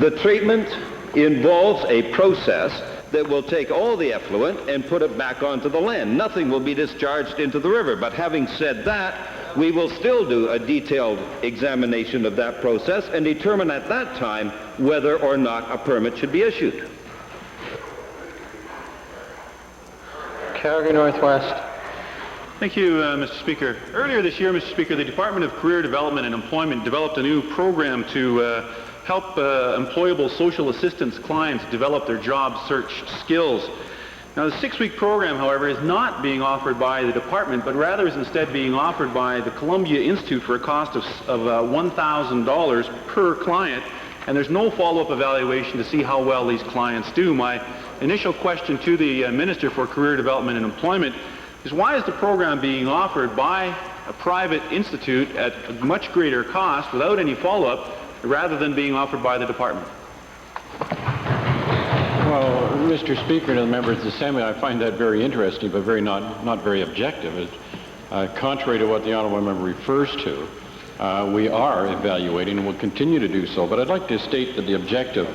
the treatment involves a process that will take all the effluent and put it back onto the land. Nothing will be discharged into the river. But having said that, we will still do a detailed examination of that process and determine at that time whether or not a permit should be issued. Calgary Northwest. Thank you, Mr. Speaker. Earlier this year, Mr. Speaker, the Department of Career Development and Employment developed a new program to help employable social assistance clients develop their job search skills. Now, the 6-week program, however, is not being offered by the department, but rather is instead being offered by the Columbia Institute for a cost of $1,000 per client, and there's no follow-up evaluation to see how well these clients do. My initial question to the Minister for Career Development and Employment is, why is the program being offered by a private institute at a much greater cost without any follow-up, rather than being offered by the department? Well, Mr. Speaker and the members of the Assembly, I find that very interesting, but not very objective. Contrary to what the honourable member refers to, we are evaluating and will continue to do so. But I'd like to state that the objective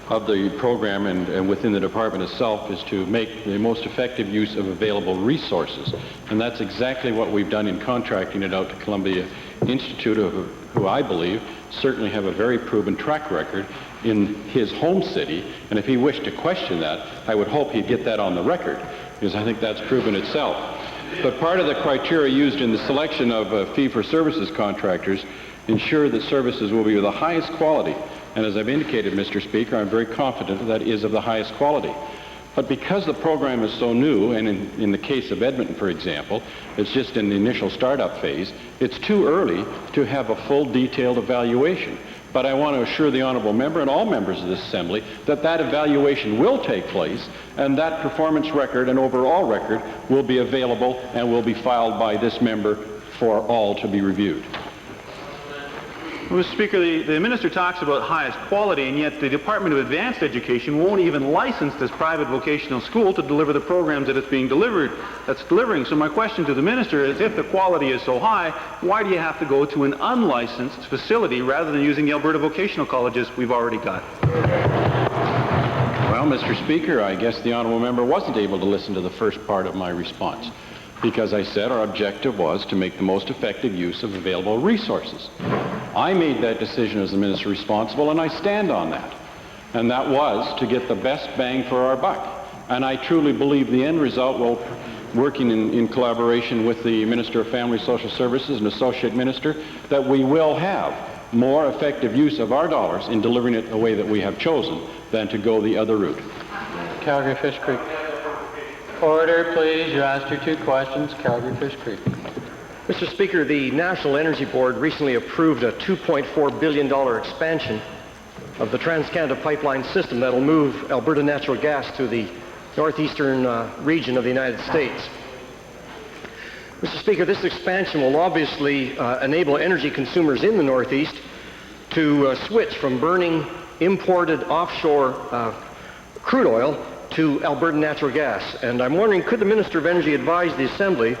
of the program and within the department itself is to make the most effective use of available resources. And that's exactly what we've done in contracting it out to Columbia Institute, who I believe certainly have a very proven track record in his home city. And if he wished to question that, I would hope he'd get that on the record, because I think that's proven itself. But part of the criteria used in the selection of fee-for-services contractors ensure that services will be of the highest quality. And as I've indicated, Mr. Speaker, I'm very confident that is of the highest quality. But because the program is so new, and in the case of Edmonton, for example, it's just in the initial startup phase, it's too early to have a full detailed evaluation. But I want to assure the honourable member and all members of this Assembly that that evaluation will take place, and that performance record and overall record will be available and will be filed by this member for all to be reviewed. Well, Mr. Speaker, the Minister talks about highest quality, and yet the Department of Advanced Education won't even license this private vocational school to deliver the programs that it's delivering. So my question to the Minister is, if the quality is so high, why do you have to go to an unlicensed facility rather than using the Alberta vocational colleges we've already got? Well, Mr. Speaker, I guess the honourable member wasn't able to listen to the first part of my response, because I said our objective was to make the most effective use of available resources. I made that decision as the minister responsible, and I stand on that. And that was to get the best bang for our buck. And I truly believe the end result will, working in collaboration with the Minister of Family Social Services and Associate Minister, that we will have more effective use of our dollars in delivering it the way that we have chosen than to go the other route. Calgary Fish Creek. Order, please. You asked your 2 questions. Calgary Fish Creek. Mr. Speaker, the National Energy Board recently approved a $2.4 billion expansion of the Trans-Canada pipeline system that will move Alberta natural gas to the northeastern region of the United States. Mr. Speaker, this expansion will obviously enable energy consumers in the Northeast to switch from burning imported offshore crude oil to Alberta natural gas. And I'm wondering, could the Minister of Energy advise the Assembly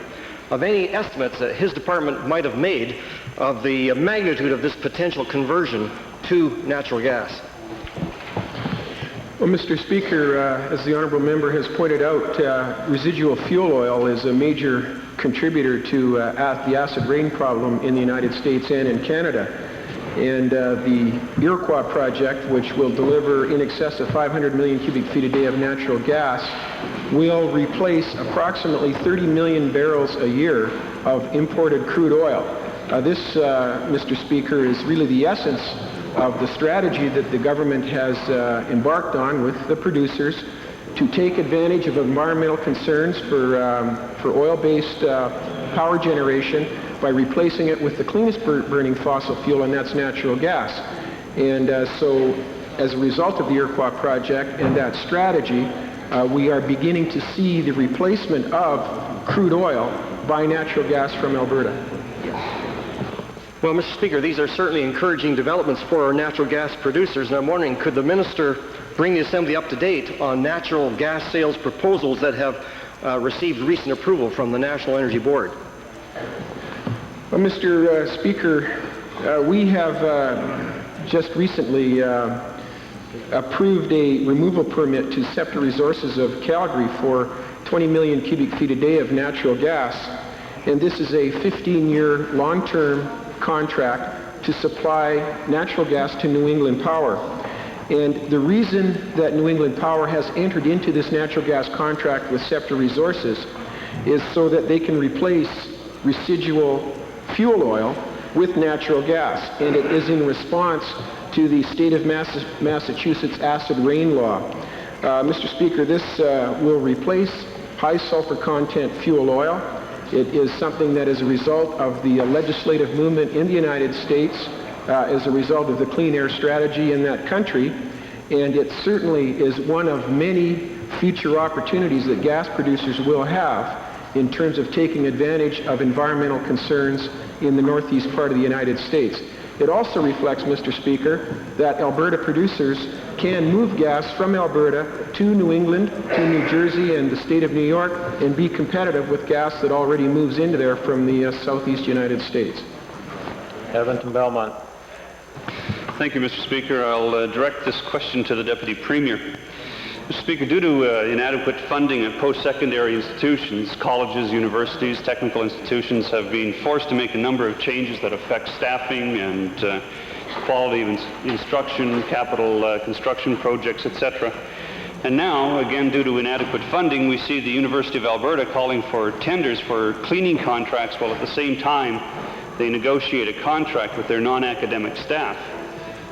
of any estimates that his department might have made of the magnitude of this potential conversion to natural gas? Well, Mr. Speaker, as the honourable member has pointed out, residual fuel oil is a major contributor to the acid rain problem in the United States and in Canada. And the Iroquois project, which will deliver in excess of 500 million cubic feet a day of natural gas, will replace approximately 30 million barrels a year of imported crude oil. This, Mr. Speaker, is really the essence of the strategy that the government has embarked on with the producers to take advantage of environmental concerns for oil-based power generation by replacing it with the cleanest burning fossil fuel, and that's natural gas. And so as a result of the Iroquois project and that strategy, we are beginning to see the replacement of crude oil by natural gas from Alberta. Well, Mr. Speaker, these are certainly encouraging developments for our natural gas producers, and I'm wondering, could the Minister bring the Assembly up to date on natural gas sales proposals that have received recent approval from the National Energy Board? Well, Mr. Speaker, we have just recently approved a removal permit to SEPTA Resources of Calgary for 20 million cubic feet a day of natural gas, and this is a 15-year long-term contract to supply natural gas to New England Power. And the reason that New England Power has entered into this natural gas contract with SEPTA Resources is so that they can replace residual fuel oil with natural gas. And it is in response to the state of Massachusetts acid rain law. Mr. Speaker, this will replace high sulfur content fuel oil. It is something that is a result of the legislative movement in the United States as a result of the clean air strategy in that country, and it certainly is one of many future opportunities that gas producers will have in terms of taking advantage of environmental concerns in the northeast part of the United States. It also reflects, Mr. Speaker, that Alberta producers can move gas from Alberta to New England, to New Jersey, and the state of New York, and be competitive with gas that already moves into there from the southeast United States. Edmonton Belmont. Thank you, Mr. Speaker. I'll direct this question to the Deputy Premier. Mr. Speaker, due to inadequate funding at post-secondary institutions, colleges, universities, technical institutions have been forced to make a number of changes that affect staffing and quality of instruction, capital construction projects, etc. And now, again, due to inadequate funding, we see the University of Alberta calling for tenders for cleaning contracts while at the same time they negotiate a contract with their non-academic staff.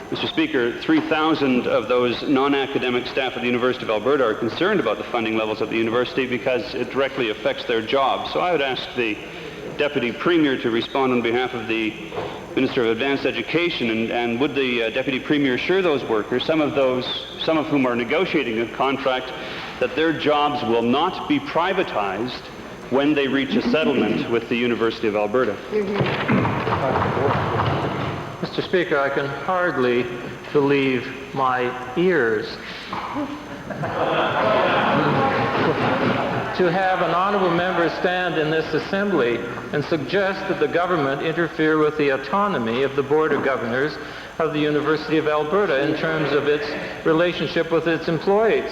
Mr. Speaker, 3,000 of those non-academic staff at the University of Alberta are concerned about the funding levels at the university because it directly affects their jobs. So I would ask the Deputy Premier to respond on behalf of the Minister of Advanced Education, and would the Deputy Premier assure those workers, some of whom are negotiating a contract, that their jobs will not be privatized when they reach a settlement with the University of Alberta? Mr. Speaker, I can hardly believe my ears to have an honourable member stand in this assembly and suggest that the government interfere with the autonomy of the Board of Governors of the University of Alberta in terms of its relationship with its employees.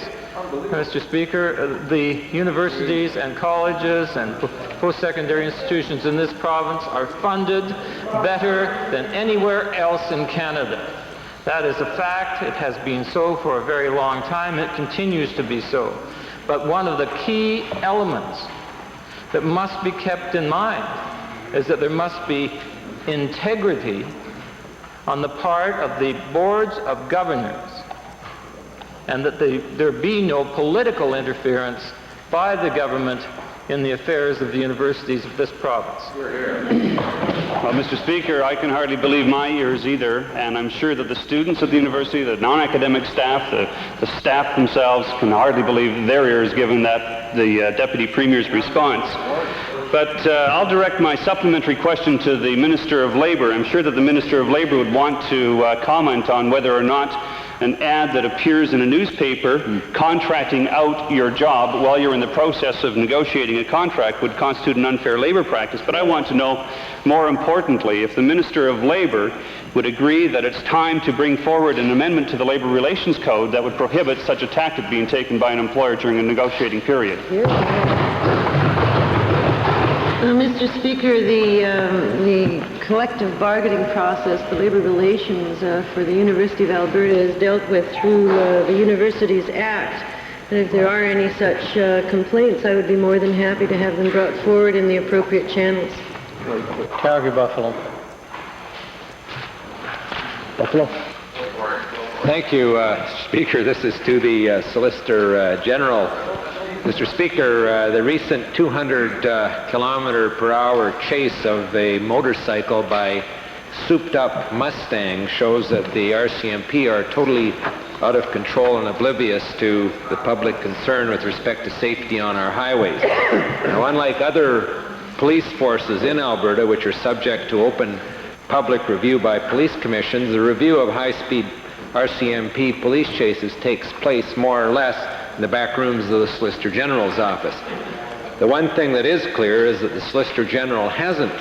Mr. Speaker, the universities and colleges and post-secondary institutions in this province are funded better than anywhere else in Canada. That is a fact. It has been so for a very long time. It continues to be so. But one of the key elements that must be kept in mind is that there must be integrity on the part of the boards of governors, and that there be no political interference by the government in the affairs of the universities of this province. Well, Mr. Speaker, I can hardly believe my ears either, and I'm sure that the students at the university, the non-academic staff, the staff themselves can hardly believe their ears given that the Deputy Premier's response. But I'll direct my supplementary question to the Minister of Labour. I'm sure that the Minister of Labour would want to comment on whether or not an ad that appears in a newspaper contracting out your job while you're in the process of negotiating a contract would constitute an unfair labor practice. But I want to know, more importantly, if the Minister of Labour would agree that it's time to bring forward an amendment to the Labour Relations Code that would prohibit such a tactic being taken by an employer during a negotiating period. Mr. Speaker, the collective bargaining process, the labor relations for the University of Alberta is dealt with through the Universities Act. And if there are any such complaints, I would be more than happy to have them brought forward in the appropriate channels. Calgary Buffalo. Buffalo. Thank you, Speaker. This is to the Solicitor General. Mr. Speaker, the recent 200-kilometer-per-hour chase of a motorcycle by souped-up Mustang shows that the RCMP are totally out of control and oblivious to the public concern with respect to safety on our highways. Now, unlike other police forces in Alberta, which are subject to open public review by police commissions, the review of high-speed RCMP police chases takes place more or less in the back rooms of the Solicitor General's office. The one thing that is clear is that the Solicitor General hasn't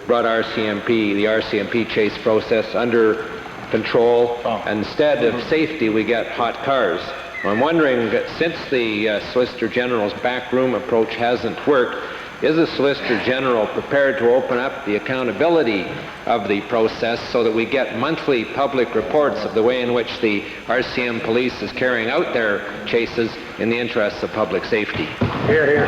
brought the RCMP chase process under control. Instead of safety, we get hot cars. I'm wondering, since the Solicitor General's backroom approach hasn't worked, is the Solicitor General prepared to open up the accountability of the process so that we get monthly public reports of the way in which the RCM police is carrying out their chases in the interests of public safety? Hear, hear.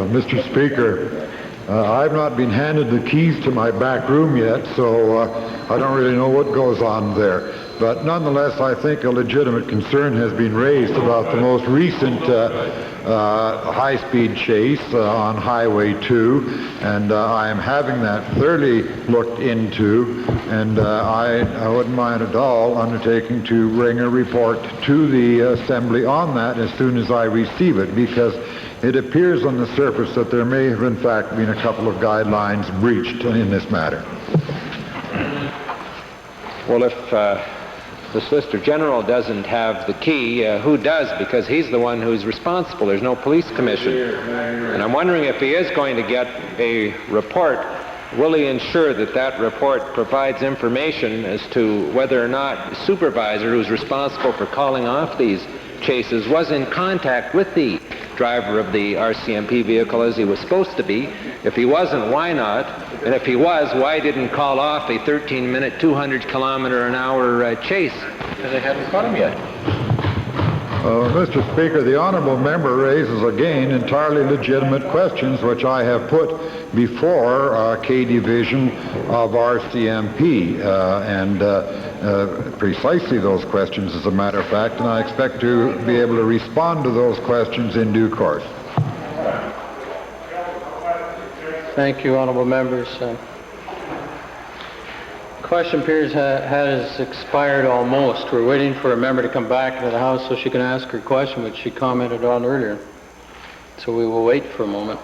Mr. Speaker, I've not been handed the keys to my back room yet, so I don't really know what goes on there. But nonetheless, I think a legitimate concern has been raised about the most recent high-speed chase on Highway 2, and I am having that thoroughly looked into, and I wouldn't mind at all undertaking to bring a report to the Assembly on that as soon as I receive it, because it appears on the surface that there may have in fact been a couple of guidelines breached in this matter. Well, if the Solicitor General doesn't have the key, who does? Because he's the one who's responsible. There's no police commission. And I'm wondering if he is going to get a report, will he ensure that that report provides information as to whether or not the supervisor who's responsible for calling off these chases was in contact with the driver of the RCMP vehicle as he was supposed to be? If he wasn't, why not? And if he was, why didn't call off a 13-minute, 200-kilometer-an-hour chase? Because they hadn't caught him yet. Mr. Speaker, the honourable member raises again entirely legitimate questions which I have put before K Division of RCMP, and precisely those questions, as a matter of fact, and I expect to be able to respond to those questions in due course. Thank you, honourable members. Question period has expired almost. We're waiting for a member to come back into the House so she can ask her question, which she commented on earlier. So we will wait for a moment.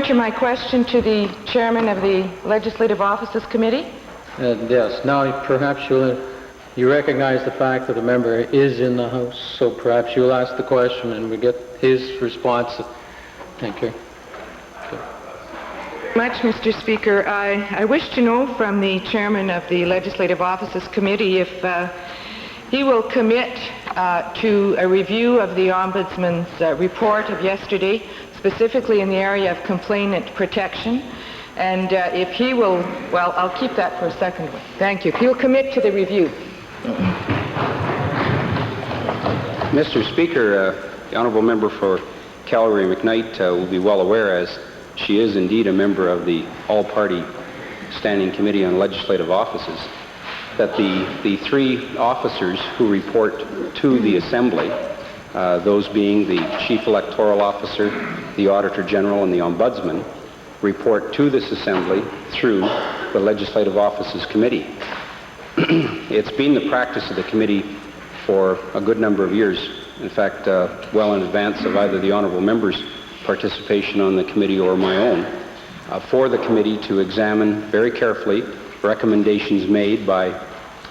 To my question to the chairman of the Legislative Offices Committee. Yes. Now, perhaps you recognize the fact that a member is in the House, so perhaps you'll ask the question and we get his response. Thank you. Much, Mr. Speaker. I wish to know from the chairman of the Legislative Offices Committee if he will commit to a review of the Ombudsman's report of yesterday, specifically in the area of complainant protection. And if he will, well, I'll keep that for a second. Thank you. If he'll commit to the review. Mr. Speaker, the honourable member for Calgary McKnight will be well aware, as she is indeed a member of the all-party Standing Committee on Legislative Offices, that the three officers who report to the Assembly, those being the Chief Electoral Officer, the Auditor General, and the Ombudsman, report to this Assembly through the Legislative Offices Committee. It's been the practice of the committee for a good number of years, in fact, well in advance of either the honourable member's participation on the committee or my own, for the committee to examine very carefully recommendations made by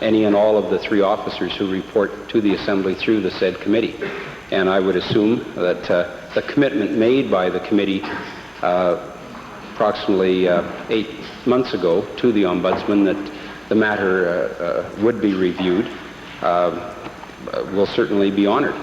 any and all of the three officers who report to the Assembly through the said committee. And I would assume that the commitment made by the committee approximately 8 months ago to the Ombudsman that the matter would be reviewed will certainly be honoured.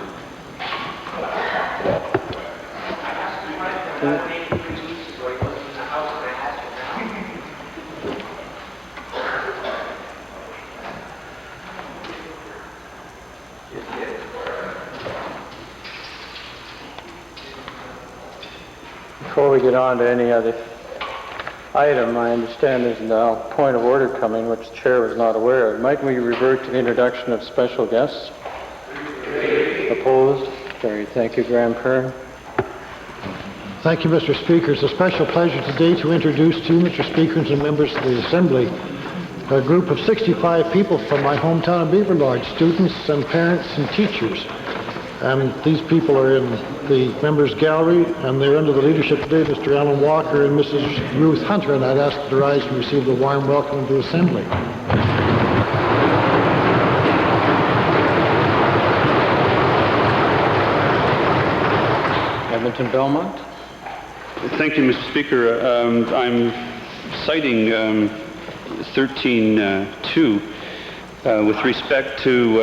Before we get on to any other item, I understand there's now a point of order coming, which the Chair was not aware of. Might we revert to the introduction of special guests? Opposed? Carried. Thank you, Graham Kerr. Thank you, Mr. Speaker. It's a special pleasure today to introduce to you, Mr. Speaker, and to members of the Assembly, a group of 65 people from my hometown of Beaver Lodge, students and parents and teachers. These people are in the members' gallery, and they're under the leadership today of Mr. Alan Walker and Mrs. Ruth Hunter, and I'd ask them to rise and receive the warm welcome of the Assembly. Edmonton Belmont. Thank you, Mr. Speaker. I'm citing 13.2 with respect to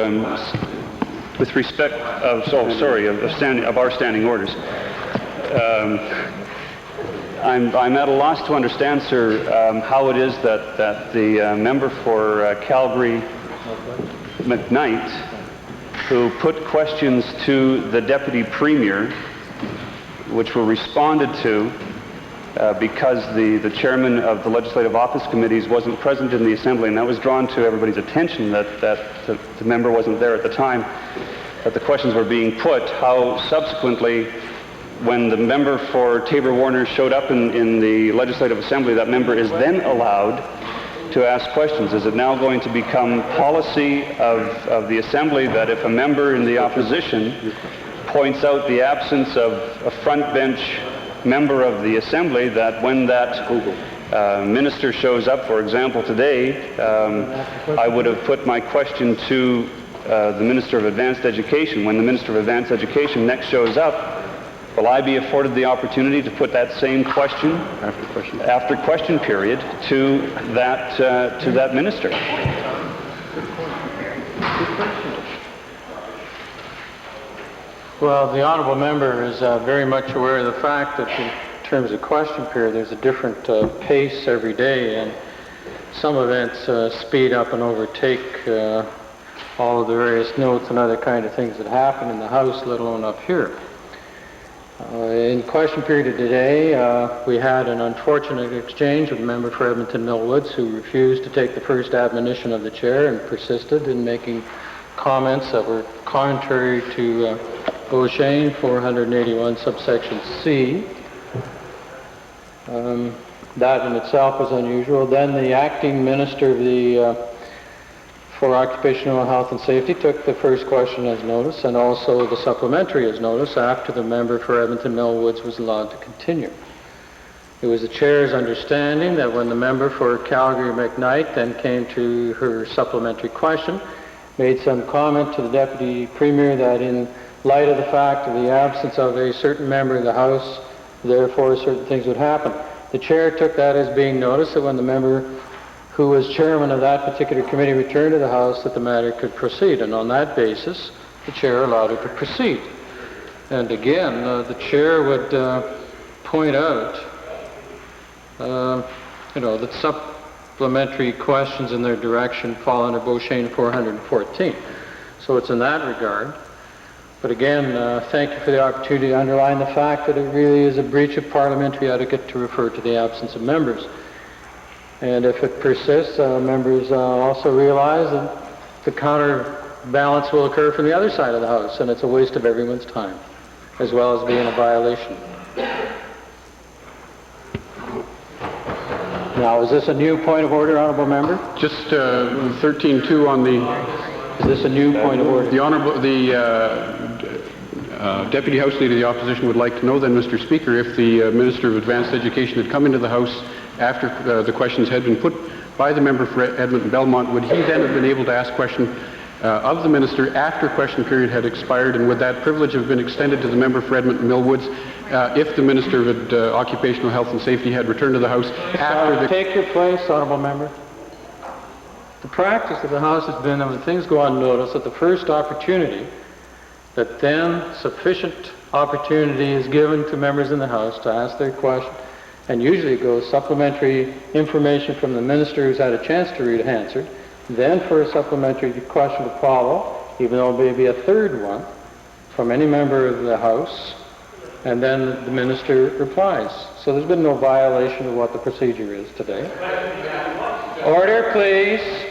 of our standing orders. I'm at a loss to understand, sir, how it is that the member for Calgary McKnight, who put questions to the Deputy Premier, which were responded to because the chairman of the Legislative Office Committees wasn't present in the Assembly, and that was drawn to everybody's attention that the member wasn't there at the time, that the questions were being put, how subsequently, when the member for Tabor-Warner showed up in the Legislative Assembly, that member is then allowed to ask questions. Is it now going to become policy of the Assembly that if a member in the opposition points out the absence of a front bench member of the Assembly, that when that minister shows up, for example today, I would have put my question to the Minister of Advanced Education. When the Minister of Advanced Education next shows up, will I be afforded the opportunity to put that same question after question period to that minister? Well, the honourable member is very much aware of the fact that in terms of question period, there's a different pace every day, and some events speed up and overtake all of the various notes and other kind of things that happen in the House, let alone up here. In question period today, we had an unfortunate exchange with the member for Edmonton Millwoods, who refused to take the first admonition of the chair and persisted in making comments that were contrary to O'Shane 481 subsection C. That in itself was unusual. Then the acting minister of for Occupational Health and Safety took the first question as notice, and also the supplementary as notice, after the member for Edmonton Millwoods was allowed to continue. It was the chair's understanding that when the member for Calgary McKnight then came to her supplementary question, made some comment to the Deputy Premier that in light of the fact of the absence of a certain member of the House, therefore certain things would happen. The chair took that as being noticed that when the member who was chairman of that particular committee returned to the House, that the matter could proceed. And on that basis, the chair allowed it to proceed. And again, the chair would point out, that supplementary questions in their direction fall under Beauchesne 414. So it's in that regard. But again, thank you for the opportunity to underline the fact that it really is a breach of parliamentary etiquette to refer to the absence of members. And if it persists, members also realize that the counterbalance will occur from the other side of the House, and it's a waste of everyone's time, as well as being a violation. Now, is this a new point of order, honourable member? Just 13.2 on the... Is this a new point of order? The Deputy House Leader of the Opposition would like to know then, Mr. Speaker, if the Minister of Advanced Education had come into the House after the questions had been put by the member for Edmonton Belmont, would he then have been able to ask question of the Minister after question period had expired, and would that privilege have been extended to the member for Edmonton Millwoods if the Minister of Occupational Health and Safety had returned to the House after the... Take your place, honourable member. The practice of the House has been that when things go unnoticed, at the first opportunity, that then sufficient opportunity is given to members in the House to ask their question, and usually it goes supplementary information from the minister who's had a chance to read answered, then for a supplementary question to follow, even though it may be a third one, from any member of the House, and then the minister replies. So there's been no violation of what the procedure is today. Order, please.